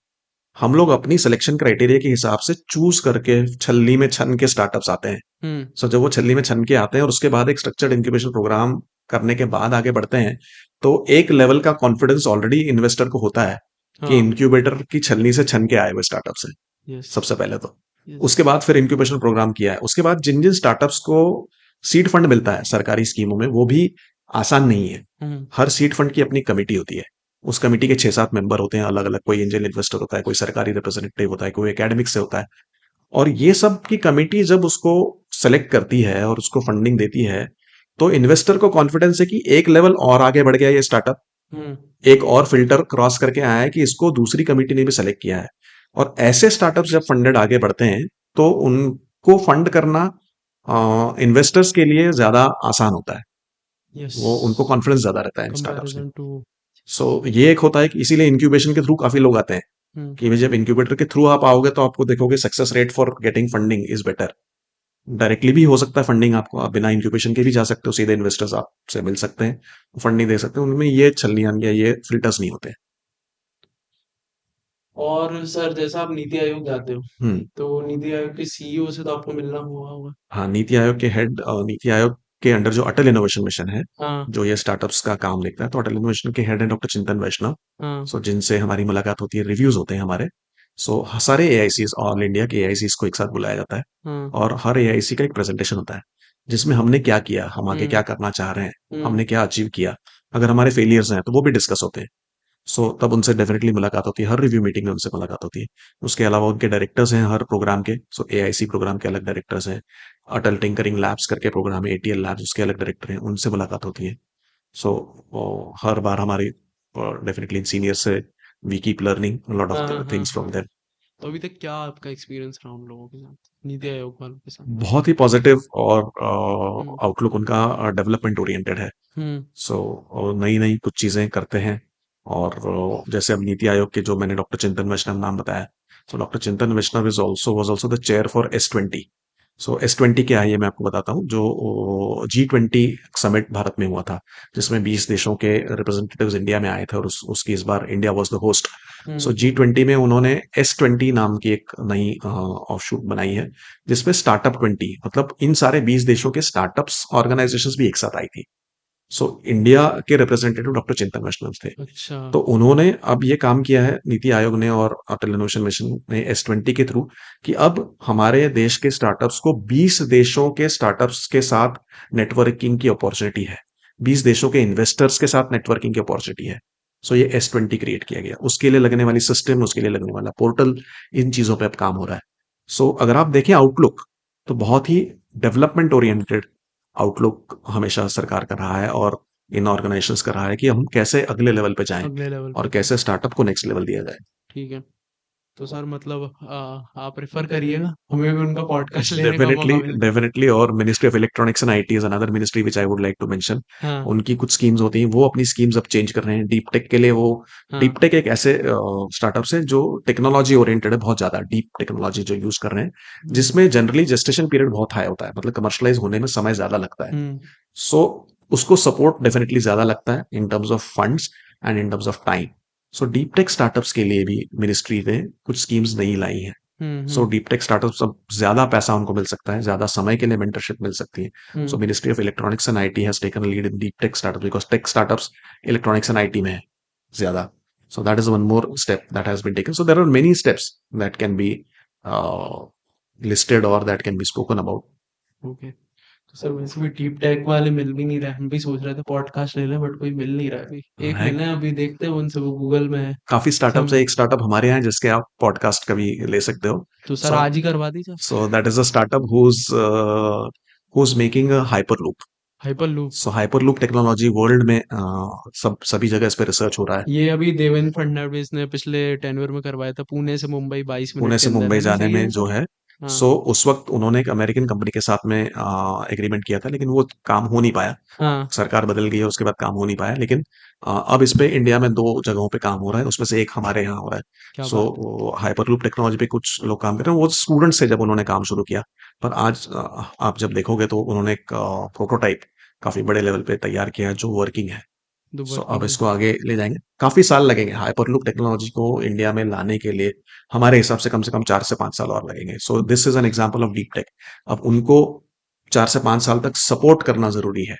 हम लोग अपनी सिलेक्शन क्राइटेरिया के हिसाब से चूज करके छलनी में छन के स्टार्टअप्स आते हैं। सो जब वो छलनी में छन के आते हैं और उसके बाद एक स्ट्रक्चर्ड इंक्यूबेशन प्रोग्राम करने के बाद आगे बढ़ते हैं, तो एक लेवल का कॉन्फिडेंस ऑलरेडी इन्वेस्टर को होता है कि हाँ इंक्यूबेटर की छलनी से छन के आए हुए स्टार्टअप से। यस सबसे पहले तो यस उसके बाद फिर इंक्यूबेशन प्रोग्राम किया है। उसके बाद जिन जिन स्टार्टअप्स को सीड फंड मिलता है सरकारी स्कीमों में, वो भी आसान नहीं है। हर सीड फंड की अपनी कमेटी होती है। उस कमेटी के 6-7 मेंबर होते हैं अलग अलग। कोई एंजल इन्वेस्टर होता है, कोई सरकारी रिप्रेजेंटेटिव होता है, कोई एकेडमिक से होता है। और ये सब की कमेटी जब उसको सेलेक्ट करती है और उसको फंडिंग देती है, तो इन्वेस्टर को कॉन्फिडेंस है कि एक लेवल और आगे बढ़ गया ये स्टार्टअप, एक और फिल्टर क्रॉस करके आया है कि इसको दूसरी कमेटी ने भी सेलेक्ट किया है। और ऐसे स्टार्टअप जब फंडेड आगे बढ़ते हैं, तो उनको फंड करना इन्वेस्टर्स के लिए ज्यादा आसान होता है। यस वो उनको कॉन्फिडेंस ज्यादा रहता है स्टार्टअप्स में। कंपैरिजन टू सो ये एक होता है कि इसीलिए इंक्यूबेशन के थ्रू काफी लोग आते हैं कि जब इंक्यूबेटर के थ्रू आप आओगे तो आपको देखोगे success rate for getting funding is better. Directly भी हो सकता है फंडिंग, आपको आप बिना इंक्यूबेशन के भी जा सकते हो, सीधे इन्वेस्टर्स आपसे मिल सकते हैं, फंडिंग दे सकते हैं। उनमें ये छलनियां या ये फिल्टर्स नहीं होते। और सर जैसा आप नीति आयोग जाते हो हम्म। तो नीति आयोग के सीईओ से तो आपको मिलना हुआ होगा। हाँ, नीति आयोग के हेड, नीति आयोग के अंडर जो अटल इनोवेशन मिशन है, हाँ जो ये स्टार्टअप्स का काम देखता है, तो अटल इनोवेशन के हेड है डॉक्टर चिंतन वैष्णव। हाँ सो जिनसे हमारी मुलाकात होती है, रिव्यूज होते हैं हमारे। सो सारे एआईसीज, ऑल इंडिया के एआईसीज को एक साथ बुलाया जाता है हाँ और हर एआईसी का एक प्रेजेंटेशन होता है जिसमें हमने क्या किया, हम आगे क्या करना चाह रहे हैं, हमने क्या अचीव किया, अगर हमारे फेलियर्स हैं तो वो भी डिस्कस होते हैं। सो तब उनसे डेफिनेटली मुलाकात होती है, हर रिव्यू मीटिंग में उनसे मुलाकात होती है। उसके अलावा उनके डायरेक्टर्स हैं हर प्रोग्राम के। सो एआईसी प्रोग्राम के अलग डायरेक्टर्स हैं, अटल टिंकरिंग लैब्स करके प्रोग्राम है, एटीएल लैब्स, उसके अलग डायरेक्टर हैं, उनसे मुलाकात होती है। सो हर बार हमारी डेफिनेटली सीनियर से वी कीप लर्निंग लॉट हाँ ऑफ हाँ थिंग्स फ्रॉम हाँ देम। तो अभी तक क्या आपका एक्सपीरियंस रहा उन लोगों के साथ नीति आयोग वालों के साथ। बहुत ही पॉजिटिव और हम्म आउटलुक उनका डेवलपमेंट ओरिएंटेड है। हम्म सो नई नई कुछ चीजें करते हैं। और जैसे अब नीति आयोग के जो मैंने डॉक्टर चिंतन वैष्णव नाम बताया, तो doctor Chintan Vaishnav is also was also the chair for S20। So S20 क्या है ये मैं आपको बताता हूँ। जो G20 समिट भारत में हुआ था, जिसमें 20 देशों के रिप्रेजेंटेटिव्स इंडिया में आए थे और उसकी इस बार India was the host. So G20 में उन्होंने S20 नाम की एक नई ऑफशूट बनाई है, जिसमें स्टार्टअप 20, मतलब इन सारे 20 देशों के स्टार्टअप्स ऑर्गेनाइजेशंस भी एक साथ आई थी। सो इंडिया के रिप्रेजेंटेटिव डॉक्टर चिंतन वैष्णव थे। अच्छा तो उन्होंने अब ये काम किया है, नीति आयोग ने और अटल इनोवेशन मिशन ने S20 के थ्रू, कि अब हमारे देश के स्टार्टअप्स को 20 देशों के स्टार्टअप्स के साथ नेटवर्किंग की अपॉर्चुनिटी है, 20 देशों के इन्वेस्टर्स के साथ नेटवर्किंग की अपॉर्चुनिटी है। सो ये S20 क्रिएट किया गया, उसके लिए लगने वाली सिस्टम, उसके लिए लगने वाला पोर्टल, इन चीजों पे अब काम हो रहा है। सो अगर आप देखें आउटलुक, तो बहुत ही डेवलपमेंट ओरिएंटेड आउटलुक हमेशा सरकार का रहा है और इन ऑर्गेनाइजेशंस का रहा है कि हम कैसे अगले लेवल पे जाएं अगले लेवल और पे कैसे स्टार्टअप को नेक्स्ट लेवल दिया जाए। ठीक है तो सर मतलब आप रेफर करिएगा हमें भी उनका पॉडकास्ट लेने का डेफिनेटली, मौका मिले। डेफिनेटली। और ministry of electronics and IT is another ministry which I would like to mention. हाँ उनकी कुछ स्कीम्स होती हैं, वो अपनी स्कीम्स अब चेंज कर रहे हैं डीप टेक के लिए। वो हाँ डीप टेक एक ऐसे स्टार्टअप्स है जो टेक्नोलॉजी ओरिएंटेड है, बहुत ज्यादा डीप टेक्नोलॉजी जो यूज कर रहे हैं, जिसमें जनरली जेस्टेशन पीरियड बहुत हाई होता है, मतलब कमर्शलाइज होने में समय ज्यादा लगता है। हम्म सो उसको सपोर्ट डेफिनेटली ज्यादा लगता है in terms of funds and in terms of time. So deep tech startups के लिए भी मिनिस्ट्री ने कुछ स्कीम्स नई लाई हैं। सो हम्म डीप टेक स्टार्टअप्स अब ज्यादा पैसा उनको मिल सकता है, ज्यादा समय के लिए मेंटरशिप मिल सकती है। So hmm ministry of electronics and IT has taken lead in deep tech startups because tech startups electronics and IT में है ज्यादा। So that is one more step that has been taken. So there are many steps that can be listed or that can be spoken about. Okay तो sir वैसे भी deep tech वाले मिल भी नहीं रहे हम भी सोच रहे थे पॉडकास्ट ले लें बट कोई मिल नहीं रहा है अभी एक है मिले हैं, अभी देखते हैं उनसे वो गूगल में है काफी स्टार्टअप्स सब है। एक स्टार्टअप हमारे यहाँ है जिसके आप पॉडकास्ट कभी ले सकते हो। तो सर सो आज ही करवा दीजिए सो that is a startup who's making a hyperloop. Hyper loop so hyperloop technology world में सब सभी जगह इस पे रिसर्च हो रहा है। ये अभी देवेंद्र फडणवीस ने पिछले टेन्योर में करवाया था पुणे से मुंबई 22 पुणे मिनट के से अंदर मुंबई है ना जाने सही है में ना जो सर है, हाँ सो उस वक्त उन्होंने एक अमेरिकन कंपनी के साथ में एग्रीमेंट किया था, लेकिन वो काम हो नहीं पाया। हाँ सरकार बदल गई है, उसके बाद काम हो नहीं पाया। लेकिन अब इस पे इंडिया में 2 जगहों पे काम हो रहा है, उसमें से एक हमारे यहाँ हो रहा है। क्या बात है सो हाइपरलूप टेक्नोलॉजी पे कुछ लोग काम कर रहे हैं, वो स्टूडेंट से जब उन्होंने काम शुरू किया। पर आज आप जब देखोगे तो उन्होंने एक प्रोटोटाइप काफी बड़े लेवल पे तैयार किया है जो वर्किंग है। दुबई अब इसको आगे ले जाएंगे, काफी साल लगेंगे हाइपरलूप टेक्नोलॉजी को इंडिया में लाने के लिए। हमारे हिसाब से कम 4 से 5 साल और लगेंगे। So this is an example of deep tech. अब उनको 4 से 5 साल तक सपोर्ट करना जरूरी है।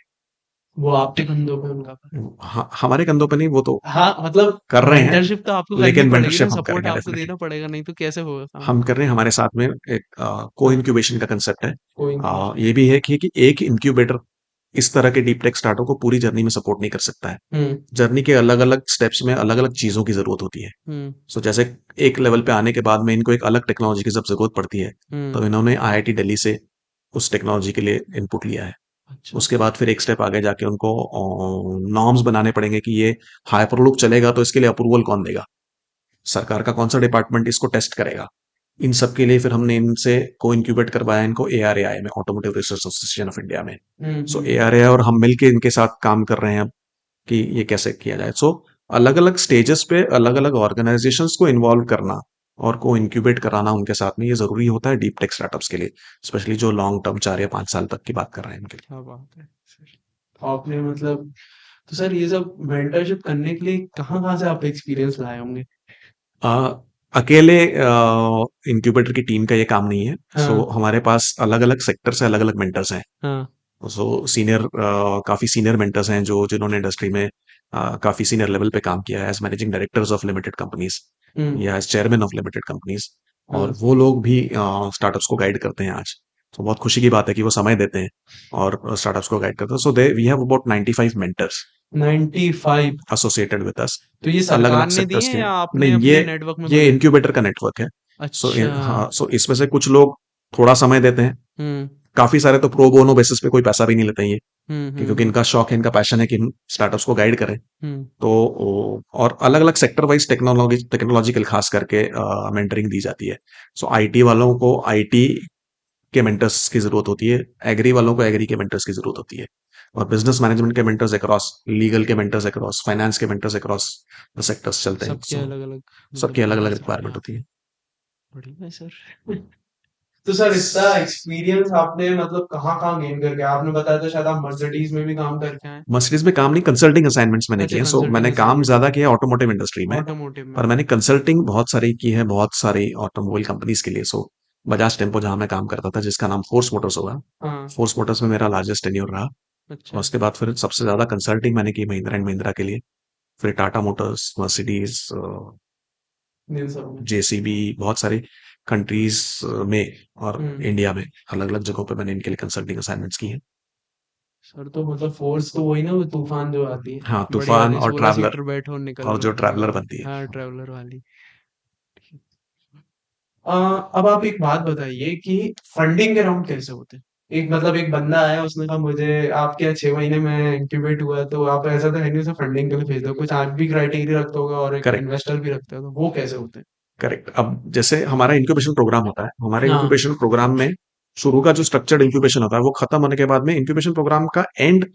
वो आपके कंधों पे उनका। हमारे कंधों पे नहीं, वो तो हाँ मतलब कर रहे हैं, मेंटरशिप तो आपको करनी लेकिन पड़ेगी ना, मेंटरशिप हम सपोर्ट करेंगे आपको डेफिनेटली। देना पड़ेगा, नहीं तो कैसे होगा काम। हम कर रहे हैं, हमारे साथ में एक को हाँ, इंक्यूबेशन का कंसेप्ट है। कोई इंक्यूबेशन। ये भी है कि एक इंक्यूबेटर इस तरह के डीप टेक स्टार्टअप को पूरी जर्नी में सपोर्ट नहीं कर सकता है। हम्म जर्नी के अलग अलग स्टेप्स में अलग अलग चीजों की जरूरत होती है। हम्म सो जैसे एक लेवल पे आने के बाद में इनको एक अलग टेक्नोलॉजी की जब जरूरत पड़ती है, तो हम्म। इन्होंने आईआईटी दिल्ली से उस टेक्नोलॉजी के लिए इनपुट लिया है। अच्छा। उसके बाद फिर एक स्टेप आगे जाके उनको नॉर्म्स बनाने पड़ेंगे कि ये हाइपरलूप चलेगा तो इसके लिए अप्रूवल कौन देगा, सरकार का कौन सा डिपार्टमेंट इसको टेस्ट करेगा। इन सब के लिए फिर हमने इनसे को इंक्यूबेट करवाया इनको एआरएआई में, automotive research association of India में। सो हम्म। एआरएआई और हम मिलके इनके साथ काम कर रहे हैं अब कि ये कैसे किया जाए। सो अलग अलग स्टेजेस पे अलग अलग ऑर्गेनाइजेशंस को इन्वॉल्व करना और को इंक्यूबेट कराना उनके साथ में, ये जरूरी होता है डीप टेक स्टार्टअप्स के लिए, स्पेशली जो लॉन्ग टर्म 4 या 5 साल तक की बात कर रहे हैं इनके लिए। क्या बात है सर। तो आपने मतलब, तो सर ये सब मेंटरशिप करने के लिए कहाँ कहाँ से आप एक्सपीरियंस लाए होंगे। आ, अकेले इंक्यूबेटर की टीम का ये काम नहीं है। सो हाँ हमारे पास अलग अलग सेक्टर से अलग अलग मेंटर्स हैं। हाँ। सो सीनियर काफी सीनियर मेंटर्स हैं जो जिन्होंने इंडस्ट्री में काफी सीनियर लेवल पे काम किया है, as managing directors of limited companies hmm. या as chairman of limited companies. और हाँ। वो लोग भी स्टार्टअप्स को गाइड करते हैं आज। तो बहुत खुशी की बात है कि वो समय देते हैं और स्टार्टअप्स को गाइड करते हैं। So they we have about 95 mentors 95। Associated with us, तो ये अलग सरकार अलग ने दिए सेक्टर्स हैं के या हैं। आपने नहीं, अपने नेटवर्क में ये बनाए। इंक्यूबेटर का नेटवर्क है। सो अच्छा। हाँ, सो इसमें से कुछ लोग थोड़ा समय देते हैं, हम्म काफी सारे तो प्रो बोनो बेसिस पे कोई पैसा भी नहीं लेते हैं ये, क्योंकि हम्म। इनका शौक है, इनका पैशन है कि हम स्टार्टअप्स को गाइड करें। हम्म। तो और अलग अलग सेक्टर वाइज टेक्नोलॉजिकल खास करके मेंटरिंग दी जाती है। सो आईटी वालों को आईटी के मेंटर्स की जरूरत होती है, एग्री वालों को एग्री के मेंटर्स की जरूरत होती है, और बिजनेस मैनेजमेंट के मेंटर्स अक्रॉस, लीगल के मेंटर्स अक्रॉस, फाइनेंस के मेंटर्स अक्रॉस द सेक्टर्स चलते हैं। सबके सो अलग अलग मतलब सबकी अलग अलग नीड्स आती हैं रिक्वायरमेंट होती आपके। है। बढ़िया है सर। तो सर इतना एक्सपीरियंस आपने मतलब कहाँ कहाँ गेन करके आए? आपने बताया था शायद आप मर्सिडीज में भी काम करके आए। मर्सिडीज में काम नहीं, कंसल्टिंग असाइनमेंट्स मैंने अच्छा, किए हैं। सो कंसल्टिंग मैंने काम असाइनमेंट। ज्यादा किया ऑटोमोटिव इंडस्ट्री में, ऑटोमोटिव में। पर मैंने कंसल्टिंग बहुत सारी की है, बहुत सारी ऑटोमोबाइल कंपनीज के लिए। सो बजाज टेम्पो जहां मैं काम करता था, जिसका नाम फोर्स मोटर्स होगा, हाँ। फोर्स मोटर्स में मेरा लार्जेस्ट टेन्योर रहा। और अच्छा। उसके बाद फिर सबसे ज्यादा कंसल्टिंग मैंने की महिंद्रा एंड महिंद्रा के लिए, फिर टाटा मोटर्स, मर्सिडीज, इन सब में। जेसीबी, बहुत सारी कंट्रीज में और हम्म। इंडिया में अलग अलग जगहों पे मैंने इनके लिए कंसल्टिंग असाइनमेंट्स की हैं। सर तो मतलब फोर्स तो वही ना, वो तूफान जो आती है, हाँ, बड़ी तूफान वाली और 16 ट्रैवलर, सीटर बैठो निकल और लो जो कहीं ट्रैवलर वाली। बनती है। हाँ, ट्रैवलर वाली। आ, अब आप एक बात बताइए कि फंडिंग के राउंड कैसे होते हैं। एक मतलब एक बंदा आया, उसने कहा मुझे आपके यहाँ 6 महीने में इंक्यूबेट हुआ है, तो आप ऐसा तो है नहीं उसे फंडिंग के लिए भेज दो, कुछ आप भी क्राइटेरिया रखते होगा और एक करेक्ट, इन्वेस्टर भी रखते हो, तो वो कैसे होते हैं। करेक्ट। अब जैसे हमारा इंक्यूबेशन प्रोग्राम होता है, हमारे हाँ इंक्यूबेशन प्रोग्राम में शुरू का जो स्ट्रक्चर्ड इंक्यूबेशन होता है, वो खत्म होने के बाद में इंक्यूबेशन प्रोग्राम का and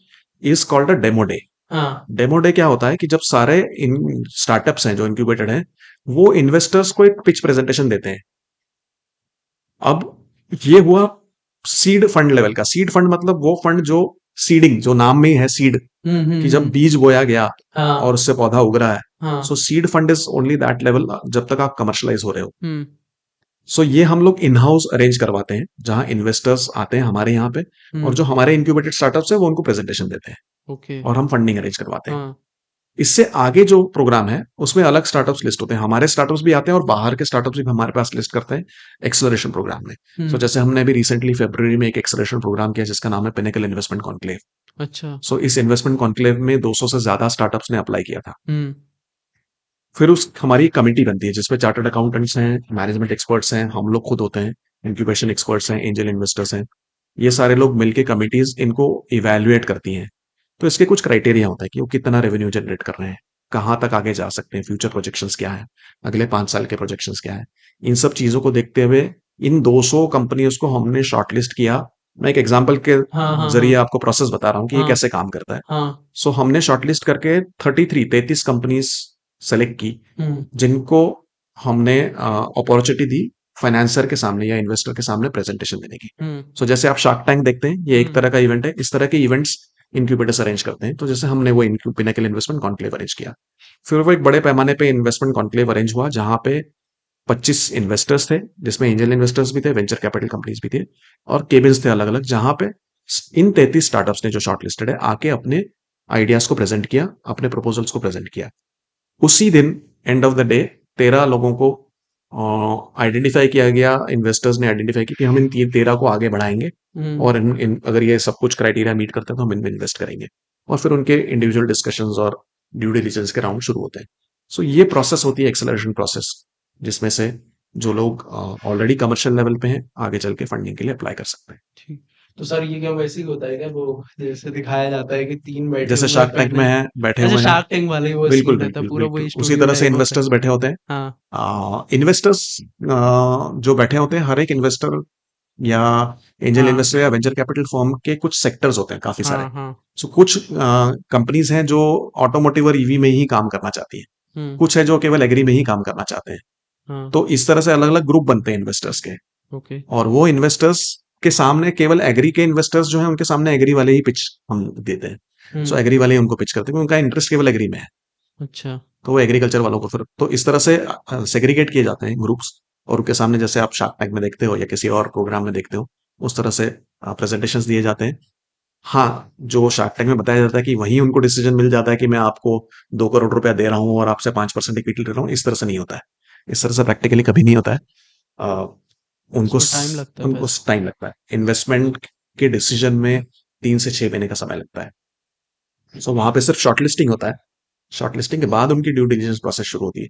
is called a demo day. हाँ। डेमो डे क्या होता है कि जब सारे इन स्टार्टअप्स हैं जो इंक्यूबेटेड हैं, वो इन्वेस्टर्स को एक पिच प्रेजेंटेशन देते हैं। अब ये हुआ सीड फंड लेवल का। सीड फंड मतलब वो फंड जो सीडिंग, जो नाम में ही है सीड, कि जब हम्म। बीज बोया गया और हाँ उससे पौधा उग रहा है। हाँ। सो seed fund is only that level जब तक आप कमर्शलाइज हो रहे हो। हम्म सो ये हम लोग इन हाउस अरेंज करवाते हैं, जहां इन्वेस्टर्स आते हैं हमारे यहाँ पे, और जो हम्म। हमारे इंक्यूबेटेड स्टार्टअप्स है वो उनको प्रेजेंटेशन देते हैं, ओके। और हम फंडिंग अरेंज करवाते हैं। हाँ। इससे आगे जो प्रोग्राम है उसमें अलग स्टार्टअप्स लिस्ट होते हैं, हमारे स्टार्टअप्स भी आते हैं और बाहर के स्टार्टअप्स भी हमारे पास लिस्ट करते हैं एक्सेलरेशन प्रोग्राम में। सो हम्म। जैसे हमने अभी रिसेंटली फरवरी में एक एक्सेलरेशन प्रोग्राम किया जिसका नाम है पिनेकल इन्वेस्टमेंट कॉन्क्लेव। अच्छा। सो इस इन्वेस्टमेंट कॉन्क्लेव में 200 से ज्यादा स्टार्टअप्स ने अप्लाई किया था। हम्म फिर उस हमारी कमेटी बनती है जिसमें चार्टर्ड अकाउंटेंट्स हैं, मैनेजमेंट एक्सपर्ट्स हैं, हम लोग खुद होते हैं, इंक्यूबेशन एक्सपर्ट्स हैं, एंजल इन्वेस्टर्स हैं। ये सारे लोग मिलके कमिटीज इनको इवैल्यूएट करती हैं। तो इसके कुछ क्राइटेरिया होता है कि वो कितना रेवेन्यू जनरेट कर रहे हैं, कहाँ तक आगे जा सकते हैं, फ्यूचर प्रोजेक्शंस क्या है, अगले 5 साल के प्रोजेक्शंस क्या है। इन सब चीजों को देखते हुए इन 200 कंपनियों को हमने शॉर्टलिस्ट किया। मैं एक एग्जांपल के हाँ हाँ जरिए हाँ आपको प्रोसेस बता रहा हूँ कि ये हाँ कैसे काम करता है। हाँ। सो हमने शॉर्टलिस्ट करके 33 कंपनीज सेलेक्ट की, हम्म जिनको हमने अपॉर्चुनिटी दी फाइनेंसर के सामने या इन्वेस्टर के सामने प्रेजेंटेशन देने की। हम्म सो जैसे आप शार्क टैंक देखते हैं, ये एक हम्म तरह का इवेंट है। इस तरह के इवेंट्स इनक्यूबेटर्स अरेंज करते हैं। तो जैसे हमने वो पिनेकल इन्वेस्टमेंट कॉन्क्लेव अरेंज किया, फिर वो एक बड़े पैमाने पे इन्वेस्टमेंट कॉन्क्लेव अरेंज हुआ जहां पे 25 इन्वेस्टर्स थे, जिसमें एंजल इन्वेस्टर्स भी थे, वेंचर कैपिटल कंपनीज भी थे और केबिन्स थे अलग अलग, जहां पे इन 33 स्टार्टअप्स ने जो शॉर्ट लिस्टेड है आके अपने आइडियाज को प्रेजेंट किया, अपने प्रपोजल्स को प्रेजेंट किया। उसी दिन एंड ऑफ द डे 13 लोगों को आइडेंटिफाई किया गया, इन्वेस्टर्स ने आइडेंटिफाई किया कि हम इन 13 को आगे बढ़ाएंगे और अगर ये सब कुछ क्राइटेरिया मीट करते हैं तो हम इनमें इन्वेस्ट करेंगे, और फिर उनके इंडिविजुअल डिस्कशंस और ड्यू डिलिजेंस के राउंड शुरू होते हैं। सो ये प्रोसेस होती है एक्सेलरेशन प्रोसेस, जिसमें से जो लोग ऑलरेडी कमर्शियल लेवल पे हैं आगे चल के फंडिंग के लिए अप्लाई कर सकते हैं। ठीक। तो सर ये क्या वैसे ही होता है क्या, वो जैसे दिखाया जाता है कि 3 बैठे जैसे हुए शार्क हैं टैंक में पहले? है, बैठे अच्छा, हुए हैं, शार्क टैंक वाले वो बिल्कुल सीन रहता है, बिल्कुल पूरा बिल्कुल वही उसी स्टोरी तरह से टाइप होता इन्वेस्टर्स बैठे होते हैं। हाँ, इन्वेस्टर्स जो बैठे होते हैं, हर एक इन्वेस्टर या एंजल हाँ, इन्वेस्टर या वेंचर कैपिटल फर्म के कुछ सेक्टर्स होते हैं काफी सारे। हाँ, हाँ, सो कुछ कंपनीज हैं जो ऑटोमोटिव और ईवी में ही काम करना चाहती हैं, कुछ है जो केवल एग्री में ही काम करना चाहते हैं। हाँ, तो इस तरह से अलग अलग ग्रुप बनते हैं इन्वेस्टर्स के, ओके, और वो इन्वेस्टर्स के सामने केवल एग्री के इन्वेस्टर्स जो हैं उनके सामने एग्री वाले ही पिच हम देते हैं। सो एग्री वाले ही उनको पिच करते हैं, क्योंकि उनका इंटरेस्ट केवल एग्री में है। अच्छा, तो वो एग्रीकल्चर वालों को फिर तो इस तरह से सेग्रीगेट किए जाते हैं ग्रुप्स, और उनके सामने जैसे आप शार्क टैंक में देखते हो या किसी और प्रोग्राम में देखते हो, उस तरह से प्रेजेंटेशंस दिए जाते हैं। हाँ, जो शार्क टैंक में बताया जाता है कि वहीं उनको डिसीजन मिल जाता है कि मैं आपको 2 करोड़ रुपया दे रहा हूँ और आपसे 5% इक्विटी ले रहा हूँ, इस तरह से नहीं होता है। इस तरह से प्रैक्टिकली कभी नहीं होता है। अ, उनको उसमें टाइम लगता है उनको फिर। टाइम लगता है इन्वेस्टमेंट के डिसीजन में, 3 से 6 महीने का समय लगता है। सो वहां पे सिर्फ शॉर्टलिस्टिंग होता है, शॉर्टलिस्टिंग के बाद उनकी ड्यू डिलिजेंस प्रोसेस शुरू होती है।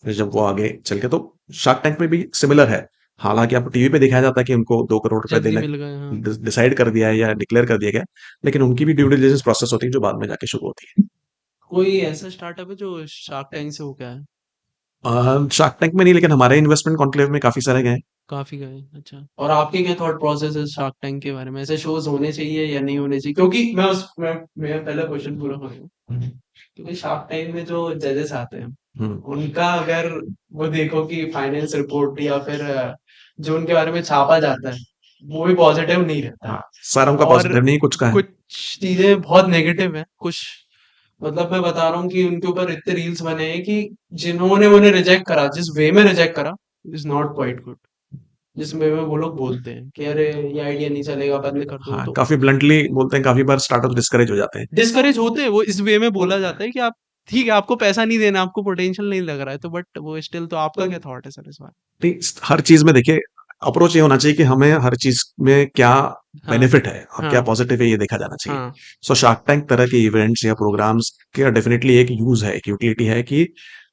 फिर जब वो आगे चल के, तो शार्क टैंक में भी सिमिलर है। हालांकि आपको टीवी पे दिखाया जाता है कि उनको 2 करोड़ रुपए जल्दी देने मिल गए, हाँ। डिसाइड कर दिया है या डिक्लेयर कर दिया गया, लेकिन उनकी भी ड्यू डिलिजेंस प्रोसेस होती है जो बाद में जाके शुरू होती है। कोई ऐसा स्टार्टअप है जो शार्क टैंक से हो गया है? शार्क टैंक में नहीं, लेकिन हमारे इन्वेस्टमेंट कॉन्क्लेव में काफी सारे गए। काफी गए, अच्छा। और आपके क्या थॉट प्रोसेस है शार्क टैंक के बारे में? ऐसे शोज होने चाहिए या नहीं होने चाहिए? क्योंकि मैं पहला क्वेश्चन पूरा करूँ, क्योंकि शार्क टैंक में जो जजेस आते हैं, उनका अगर वो देखो कि फाइनेंस रिपोर्ट या फिर जो उनके बारे में छापा जाता है, वो भी पॉजिटिव नहीं रहता। हाँ, सारा उनका और पॉजिटिव नहीं, कुछ का है। कुछ चीजें बहुत नेगेटिव है, कुछ मतलब मैं बता रहा हूँ कि उनके ऊपर इतने रील्स बने हैं कि जिन्होंने उन्हें रिजेक्ट करा, जिस वे में रिजेक्ट करा, इज नॉट क्वाइट गुड। जिस वे में वो लोग बोलते हैं कि अरे ये आइडिया नहीं चलेगा, बंद कर दो, हाँ, तो काफी ब्लंटली बोलते हैं, काफी बार स्टार्टअप डिस्करेज हो जाते हैं। डिस्करेज होते हैं। वो इस वे में बोला जाता है कि आप ठीक है, आपको पैसा नहीं देना, आपको पोटेंशियल नहीं लग रहा है, तो बट वो स्टिल, तो आपका क्या थॉट है सर इस बार? नहीं, हर चीज में देखिए अप्रोच ये होना चाहिए कि हमें हर चीज में क्या हाँ, बेनिफिट है और क्या हाँ, पॉजिटिव है, ये देखा जाना चाहिए। हाँ, सो शार्क टैंक तरह के इवेंट्स या प्रोग्राम्स का डेफिनेटली एक यूज है, एक यूटिलिटी है कि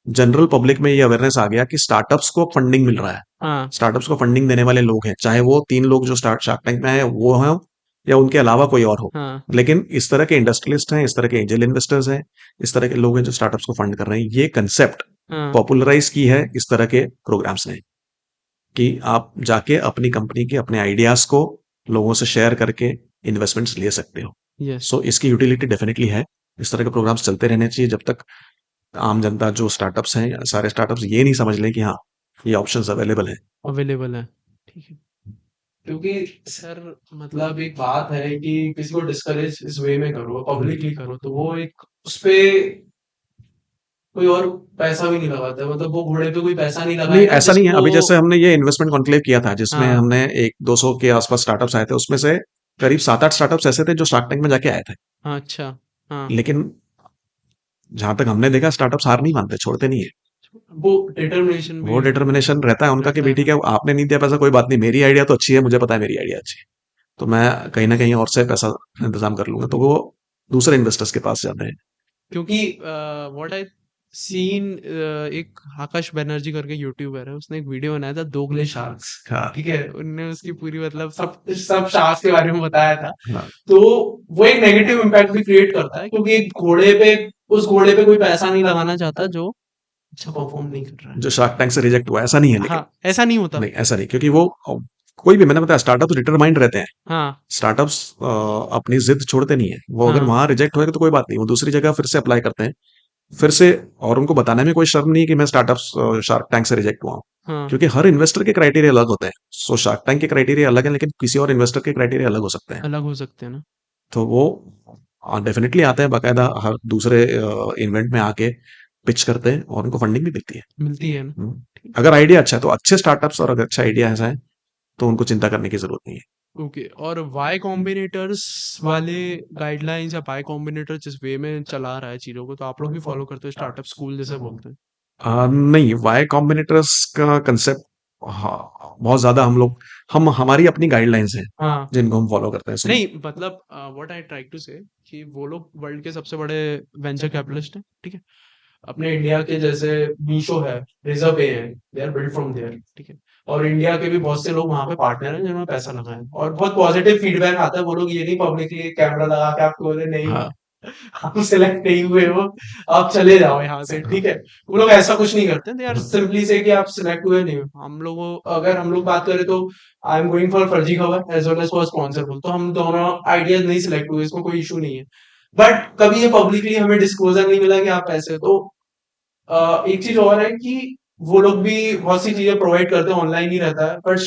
जनरल पब्लिक में ये अवेयरनेस आ गया कि स्टार्टअप्स को फंडिंग मिल रहा है, हाँ, स्टार्टअप्स को फंडिंग देने वाले लोग हैं, चाहे वो 3 लोग जो स्टार्ट शार्क टैंक में है वो हैं या उनके अलावा कोई और हो। हाँ, लेकिन इस तरह के इंडस्ट्रियलिस्ट हैं, इस तरह के एंजल इन्वेस्टर्स हैं, इस तरह के लोग हैं जो स्टार्टअप्स को फंड कर रहे हैं। ये कंसेप्ट हाँ, पॉपुलराइज की है इस तरह के प्रोग्राम्स ने, कि आप जाके अपनी कंपनी के अपने आइडियाज को लोगों से शेयर करके इन्वेस्टमेंट्स ले सकते हो। यस, सो इसकी यूटिलिटी डेफिनेटली है। इस तरह के प्रोग्राम्स चलते रहने चाहिए जब तक आम जनता, जो स्टार्टअप्स हैं, सारे स्टार्टअप्स ये नहीं समझ लें कि हाँ ये ऑप्शंस अवेलेबल हैं। अवेलेबल है, ठीक है। क्योंकि सर मतलब एक बात है कि किसी को डिस्करेज इस वे में करो, पब्लिकली करो, तो वो एक उसपे कोई और पैसा भी नहीं लगाता है, मतलब वो घोड़े पे कोई पैसा नहीं नहीं, लगाएगा ऐसा नहीं है। अभी जिसको। जैसे हमने ये इन्वेस्टमेंट कॉन्क्लेव किया था, जिसमें हाँ, हमने 100-200 के आसपास स्टार्टअप्स आए थे, उसमें से करीब 7-8 स्टार्टअप्स ऐसे थे जो शार्क टैंक में जाके आए थे। हाँ, अच्छा, हाँ, लेकिन जहां तक हमने देखा, स्टार्टअप्स हार नहीं मानते, छोड़ते नहीं है। वो डिटर्मिनेशन वो भी डिटर्मिनेशन रहता है उनका कि रहता है, बेटी क्या, आपने नहीं दिया पैसा कोई बात नहीं, मेरी आइडिया तो अच्छी है, मुझे पता है मेरी आइडिया अच्छी है, तो मैं कहीं ना कहीं और से पैसा इंतजाम कर लूंगा। तो वो दूसरे इन्वेस्टर्स के पास जाते हैं। क्योंकि व्हाट आई सीन, एक आकाश बनर्जी करके यूट्यूबर है, उसने एक वीडियो बनाया था दोगले शार्क्स, हाँ, ठीक है, उनने उसकी पूरी मतलब सब सब शार्क्स के बारे में बताया था। हाँ। तो वो एक नेगेटिव इम्पैक्ट भी क्रिएट करता है, क्योंकि एक घोड़े पे, उस घोड़े पे कोई पैसा नहीं लगाना चाहता जो अच्छा परफॉर्म नहीं कर रहा है। जो शार्क टैंक से रिजेक्ट हुआ, ऐसा नहीं है, लेकिन हाँ, ऐसा नहीं होता। नहीं, ऐसा नहीं, क्योंकि वो कोई भी, मैंने बताया, स्टार्टअप डिटरमाइंड रहते हैं। हाँ, स्टार्टअप्स अपनी जिद छोड़ते नहीं है। वो अगर हाँ, वहां रिजेक्ट होएगा तो कोई बात नहीं, वो दूसरी जगह फिर से अप्लाई करते हैं, फिर से। और उनको बताने में कोई शर्म नहीं कि मैं स्टार्टअप्स शार्क टैंक से रिजेक्ट हुआ हूं, हाँ, क्योंकि हर इन्वेस्टर के क्राइटेरिया अलग होते हैं। सो शार्क टैंक के क्राइटेरिया अलग है, लेकिन किसी और इन्वेस्टर के क्राइटेरिया अलग हो सकते हैं। अलग हो सकते हैं ना। तो वो डेफिनेटली आते हैं बाकायदा, हर दूसरे इवेंट में आके पिच करते हैं और उनको फंडिंग भी मिलती है। मिलती है ना? ठीक। अगर आइडिया अच्छा है तो अच्छे स्टार्टअप्स, और अगर अच्छा आइडिया ऐसा है तो उनको चिंता करने की जरूरत नहीं है। ओके, और वाई कॉम्बिनेटर्स वाले गाइडलाइंस या वाई कॉम्बिनेटर जिस वे में चला रहा है चीज़ों को, तो आप लोग भी फॉलो करते हो, स्टार्टअप स्कूल जैसे बोलते हैं? नहीं, वाई कॉम्बिनेटर्स का कंसेप्ट बहुत ज्यादा हम हमारी अपनी गाइडलाइंस हैं हाँ। जिनको हम फॉलो करते हैं। नहीं, मतलब व्हाट आई ट्राई टू से कि वो लोग वर्ल्ड के सबसे बड़े वेंचर कैपिटलिस्ट हैं, ठीक है? अपने इंडिया के जैसे मीशो है, रिजर्व पे है, they are build from there, ठीक है? और इंडिया के भी बहुत से लोग वहां पे पार्टनर हैं जिन्होंने पैसा लगाया है, और बहुत पॉजिटिव फीडबैक आता है। वो लोग ये नहीं पब्लिकली कैमरा लगा के आपको बोले नहीं हाँ, आप सिलेक्ट नहीं हुए हो, आप चले जाओ यहाँ से, ठीक है? वो लोग ऐसा कुछ नहीं करते, दे आर सिंपली से कि आप सिलेक्ट हुए नहीं हो। हम लोगों अगर हम लोग बात करें तो आई एम गोइंग फॉर फर्जी खबर as well as for sponsor, तो हम दोनों आइडियाज नहीं सिलेक्ट हुए, इसमें कोई इशू नहीं है। बट कभी ये पब्लिकली हमें डिस्क्लोजर नहीं मिला कि आप पैसे तो एक चीज और है कि वो लोग भी बहुत सी चीजें प्रोवाइड करते हैं, ऑनलाइन ही रहता है, बट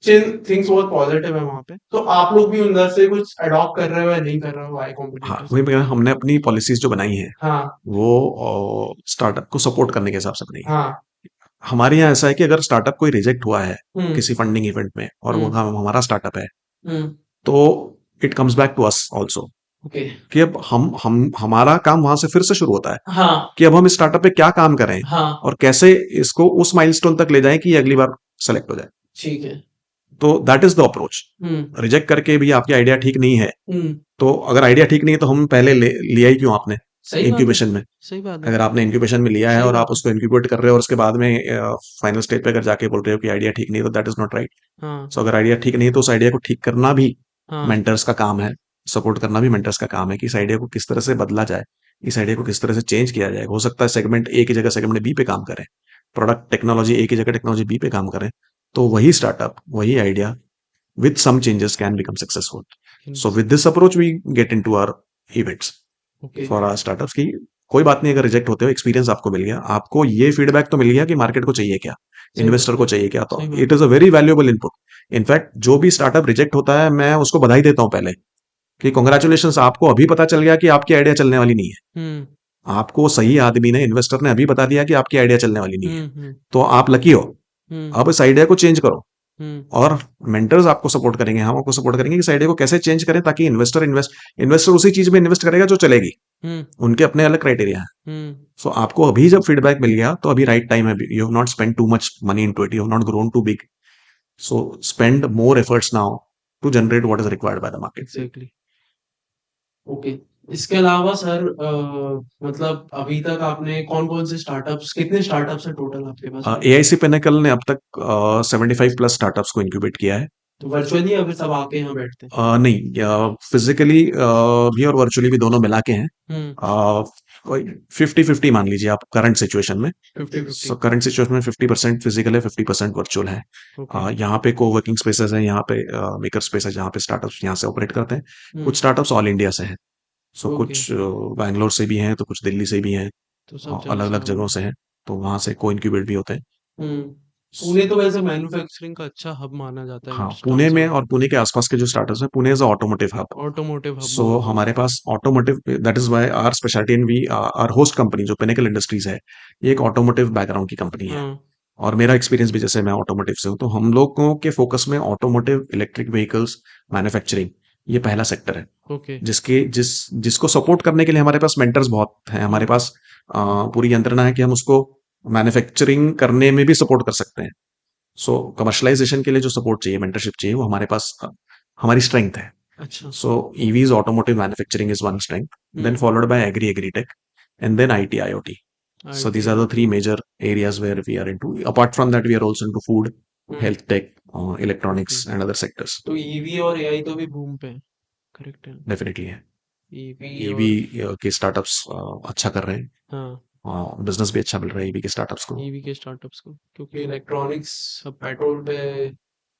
स्टिल थिंग्स बहुत पॉजिटिव है वहां पे। तो आप लोग भी अंदर से कुछ अडॉप्ट कर रहे हो या नहीं कर रहे हो वाई हाँ, कॉम्बिनेटर्स? वही मैं कह रहा हूं, हमने अपनी पॉलिसीज जो बनाई है हाँ। वो स्टार्टअप को सपोर्ट करने के हिसाब से बनाई है। हाँ। हमारे यहाँ ऐसा है कि अगर स्टार्टअप कोई रिजेक्ट हुआ है हम्म। किसी फंडिंग इवेंट में और वो हम्म। हमारा स्टार्टअप है, हम्म। तो it comes back to us also, okay. कि अब हम हमारा काम वहां से फिर से शुरू होता है हाँ। कि अब हम इस स्टार्टअप पे क्या काम करें हाँ। और कैसे इसको उस माइलस्टोन तक ले जाएं कि ये अगली बार सेलेक्ट हो जाए। ठीक है। तो that is the approach. Hmm. Reject करके भी आपकी आइडिया ठीक नहीं है, हम्म। तो अगर आइडिया ठीक नहीं है तो हम पहले लिया ही क्यों आपने सही बात है। इंक्यूबेशन में? सही बात है। अगर आपने इंक्यूबेशन में लिया है सही और बात आप है। उसको इंक्यूबेट कर रहे हो और उसके बाद में फाइनल स्टेज पे अगर जाके बोल रहे हो कि आइडिया ठीक नहीं है, तो दैट इज नॉट राइट। हाँ। सो अगर आइडिया ठीक नहीं है तो उस आइडिया को ठीक करना भी हाँ। मेंटर्स का काम है, सपोर्ट करना भी मेंटर्स का काम है कि इस आइडिया को किस तरह से बदला जाए, इस आइडिया को किस तरह से चेंज किया जाए। हो सकता है सेगमेंट ए की जगह सेगमेंट बी पे काम करें, प्रोडक्ट टेक्नोलॉजी ए की जगह टेक्नोलॉजी बी पे काम करें, तो वही स्टार्टअप, वही idea with some changes can become successful. So with this approach we get into our events okay. for our startups की कोई बात नहीं अगर रिजेक्ट होते हो, एक्सपीरियंस आपको मिल गया, आपको ये फीडबैक तो मिल गया कि मार्केट को चाहिए क्या, सही इन्वेस्टर बात को है। चाहिए क्या, तो सही बात it is a very valuable input. In fact जो भी स्टार्टअप रिजेक्ट होता है मैं उसको बधाई देता हूं पहले कि कॉन्ग्रेचुलेशन, आपको अभी पता चल गया कि आपकी आइडिया चलने वाली नहीं है। हम्म। आपको सही आदमी ने, इन्वेस्टर ने अभी बता दिया कि आपकी आइडिया चलने वाली नहीं है, हम्म। तो आप लकी हो। हम्म। अब इस आइडिया को चेंज करो, हम्म। और मेंटर्स आपको सपोर्ट करेंगे, हम आपको सपोर्ट करेंगे कि इस आइडिया को कैसे चेंज करें ताकि इन्वेस्टर उसी चीज में इन्वेस्ट करेगा जो चलेगी। हम्म। उनके अपने अलग क्राइटेरिया है। हम्म। सो आपको अभी जब फीडबैक मिल गया तो अभी राइट टाइम है, you have not spend too much money into it, you have not grown too big, so spend more efforts now to generate what is required by the market. Exactly. Okay. इसके अलावा sir मतलब अभी तक आपने कौन कौन से startups, कितने स्टार्टअप्स हैं टोटल आपके पास में? एआईसी पिनेकल ने अब तक 75 प्लस स्टार्टअप्स को इंक्यूबेट किया है। तो वर्चुअली या फिर सब आके यहाँ बैठते हैं? नहीं, फिजिकली भी और वर्चुअली भी दोनों मिला के हैं। हम्म। कोई 50-50 मान लीजिए आप करंट सिचुएशन में। 50-50। करंट सिचुएशन में 50% फिजिकल है, 50% वर्चुअल है। ओके। यहाँ पे को वर्किंग स्पेसेस हैं, यहाँ पे मेकर स्पेस है जहाँ पे स्टार्टअप्स यहाँ से ऑपरेट करते हैं। कुछ स्टार्टअप्स ऑल इंडिया से हैं, सो ओके। कुछ बैंगलोर से भी हैं, तो कुछ दिल्ली से भी हैं, तो सब जगह अलग से अलग जगहों होंगे। से हैं, तो वहां से को इंक्यूबेट भी होते हैं। हम्म। पुणे तो वैसे मैन्युफैक्चरिंग का अच्छा हब माना जाता है हाँ, इन पुणे टर्म्स में ऑफ और पुणे के आसपास के जो स्टार्टअप्स हैं, Pune is automotive hub. Automotive hub so माना हमारे जाता पास automotive, that is why our speciality and we our host company जो पिनेकल इंडस्ट्रीज है, ये एक ऑटोमोटिव बैकग्राउंड की कंपनी है। है। हाँ। और मेरा एक्सपीरियंस भी, जैसे मैं ऑटोमोटिव से हूँ, तो हम लोगों के फोकस में ऑटोमोटिव, इलेक्ट्रिक व्हीकल्स, मैन्युफैक्चरिंग, ये पहला सेक्टर है ओके। जिसको सपोर्ट करने के लिए हमारे पास मेंटर्स बहुत हैं। हमारे पास पूरी यंत्रणा है कि हम उसको मैन्युफैक्चरिंग करने में भी सपोर्ट कर सकते हैं। सो कमर्शलाइजेशन के लिए जो सपोर्ट चाहिए, मेंटरशिप चाहिए, वो हमारे पास हमारी स्ट्रेंथ है। अच्छा। So EVs automotive manufacturing is one strength, then followed by agri-tech, and then IT IoT. So these are the three ITIoT। major areas where we are into. Apart from that, we are also into food, hmm. health tech, okay. electronics, and other sectors. तो EV और AI तो भी boom पे है, correct है? Definitely है। EV EV और के स्टार्टअप्स अच्छा कर रहे हैं, हाँ, बिजनेस भी अच्छा मिल रहा है EV के स्टार्टअप्स को। ईवी के स्टार्टअप्स को, क्योंकि इलेक्ट्रॉनिक्स अब पेट्रोल पे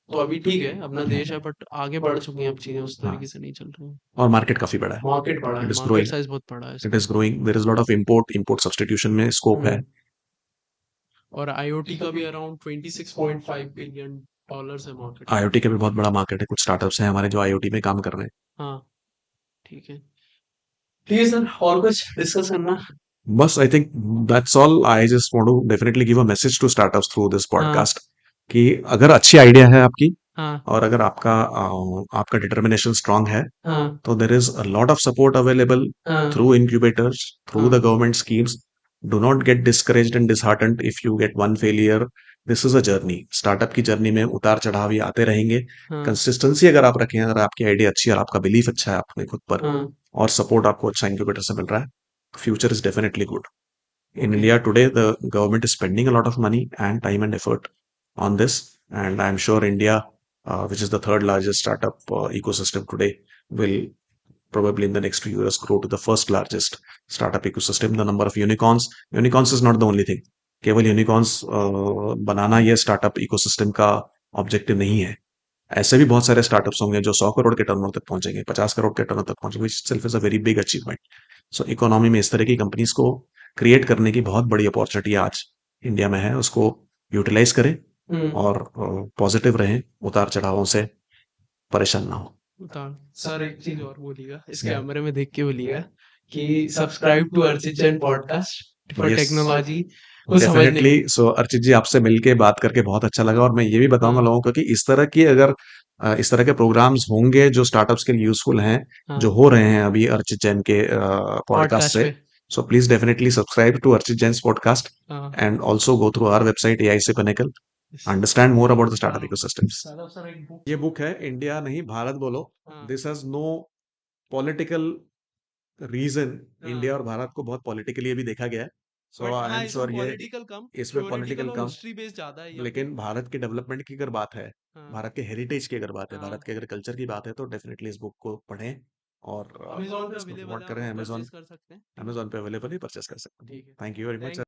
तो अभी ठीक है, अपना देश है, बट आगे बढ़ चुकी हैं अब चीजें, उस हाँ, तरीके से नहीं चल रही हैं। और मार्केट काफी बड़ा है, मार्केट बड़ा है, it is market growing, size बहुत बड़ा है इट इसका। Is growing, there is lot of import substitution में स्कोप है। हम्म। और आईओटी का भी अराउंड 26.5 बिलियन डॉलर्स है मार्केट। IoT का भी बहुत बड़ा मार्केट है, कुछ स्टार्टअप्स हैं हमारे जो IoT में काम कर रहे हैं। हाँ। ठीक है। ठीक है सर, और कुछ डिस्कस करना? बस I think that's all. I just want to definitely give a message to startups through this हाँ, पॉडकास्ट कि अगर अच्छी आइडिया है आपकी हाँ, और अगर आपका डिटर्मिनेशन स्ट्रांग है, हाँ, so there is a lot of support available हाँ, through incubators, through the हाँ, government schemes. Do not get discouraged and disheartened if you get one failure. This is a journey. Startup की journey में उतार चढ़ाव ही आते रहेंगे। हाँ, consistency अगर आप रखें, अगर आपकी आइडिया अच्छी है और आपका बिलीफ अच्छा है अपने खुद पर हाँ, और सपोर्ट आपको अच्छा इंक्यूबेटर से मिल रहा है, future is definitely good. In okay, India today, the government is spending a lot of money and time and effort on this, and I'm sure India, which is the third largest startup ecosystem today, will probably in the next few years grow to the first largest startup ecosystem. The number of unicorns is not the only thing. केवल unicorns बनाना ये startup ecosystem का objective नहीं है. ऐसे भी बहुत सारे startups होंगे जो 100 करोड़ के टर्नओवर तक पहुंचेंगे, 50 करोड़ के टर्नओवर तक पहुंचेंगे, which self is a very big achievement. So economy में इस तरह की कंपनीज को क्रिएट करने की बहुत बड़ी अपॉर्चुनिटी आज इंडिया में है. उसको यूटिलाइज करें और पॉजिटिव रहें, उतार चढ़ावों से परेशान ना हो. उतार सर एक चीज और बोलिएगा, इस Yeah. कैमरे में देख के बोलिएगा कि subscribe to Archit Jain podcast for Yes. Technology को समझने डेफिनेटली. सो अर्चित जी, आपसे मिलके बात करके बहुत अच्छा लगा और मैं ये भी बताऊंगा हाँ, लोगों को कि इस तरह की अगर इस तरह के प्रोग्राम्स होंगे जो स्टार्टअप्स के लिए यूजफुल हैं, हाँ, जो हो रहे हैं अभी अर्चित जैन के पॉडकास्ट पॉडकास्ट से, पे, so please definitely subscribe to Archit Jain podcast हाँ, and also go through our website AIC Pinnacle. Understand more about the startup ecosystems. दादा सर एक बुक ये बुक है इंडिया नहीं भारत बोलो. हाँ, this has no political reason. हाँ, इंडिया और भारत को बहुत पॉलिटिकली अभी देखा गया है. सो बट आई हाँ एम इसमें श्योर ये पॉलिटिकल कम, इसमें पॉलिटिकल थ्योरेटिकल और कम, हिस्ट्री बेस्ड ज्यादा है यहाँ पे। लेकिन भारत के डेवलपमेंट की अगर बात है, हाँ, भारत के हेरिटेज की अगर बात है, भारत हाँ, के अगर कल्चर की बात है, तो डेफिनेटली इस बुक को पढ़ें और अमेज़न पे इसको अवेलेबल प्रमोट है, आप करें. परचेज़ कर सकते हैं, ठीक है? अमेजोन पे अवेलेबल है, परचेस कर सकते हैं. ठीक है। Thank you very much. Thank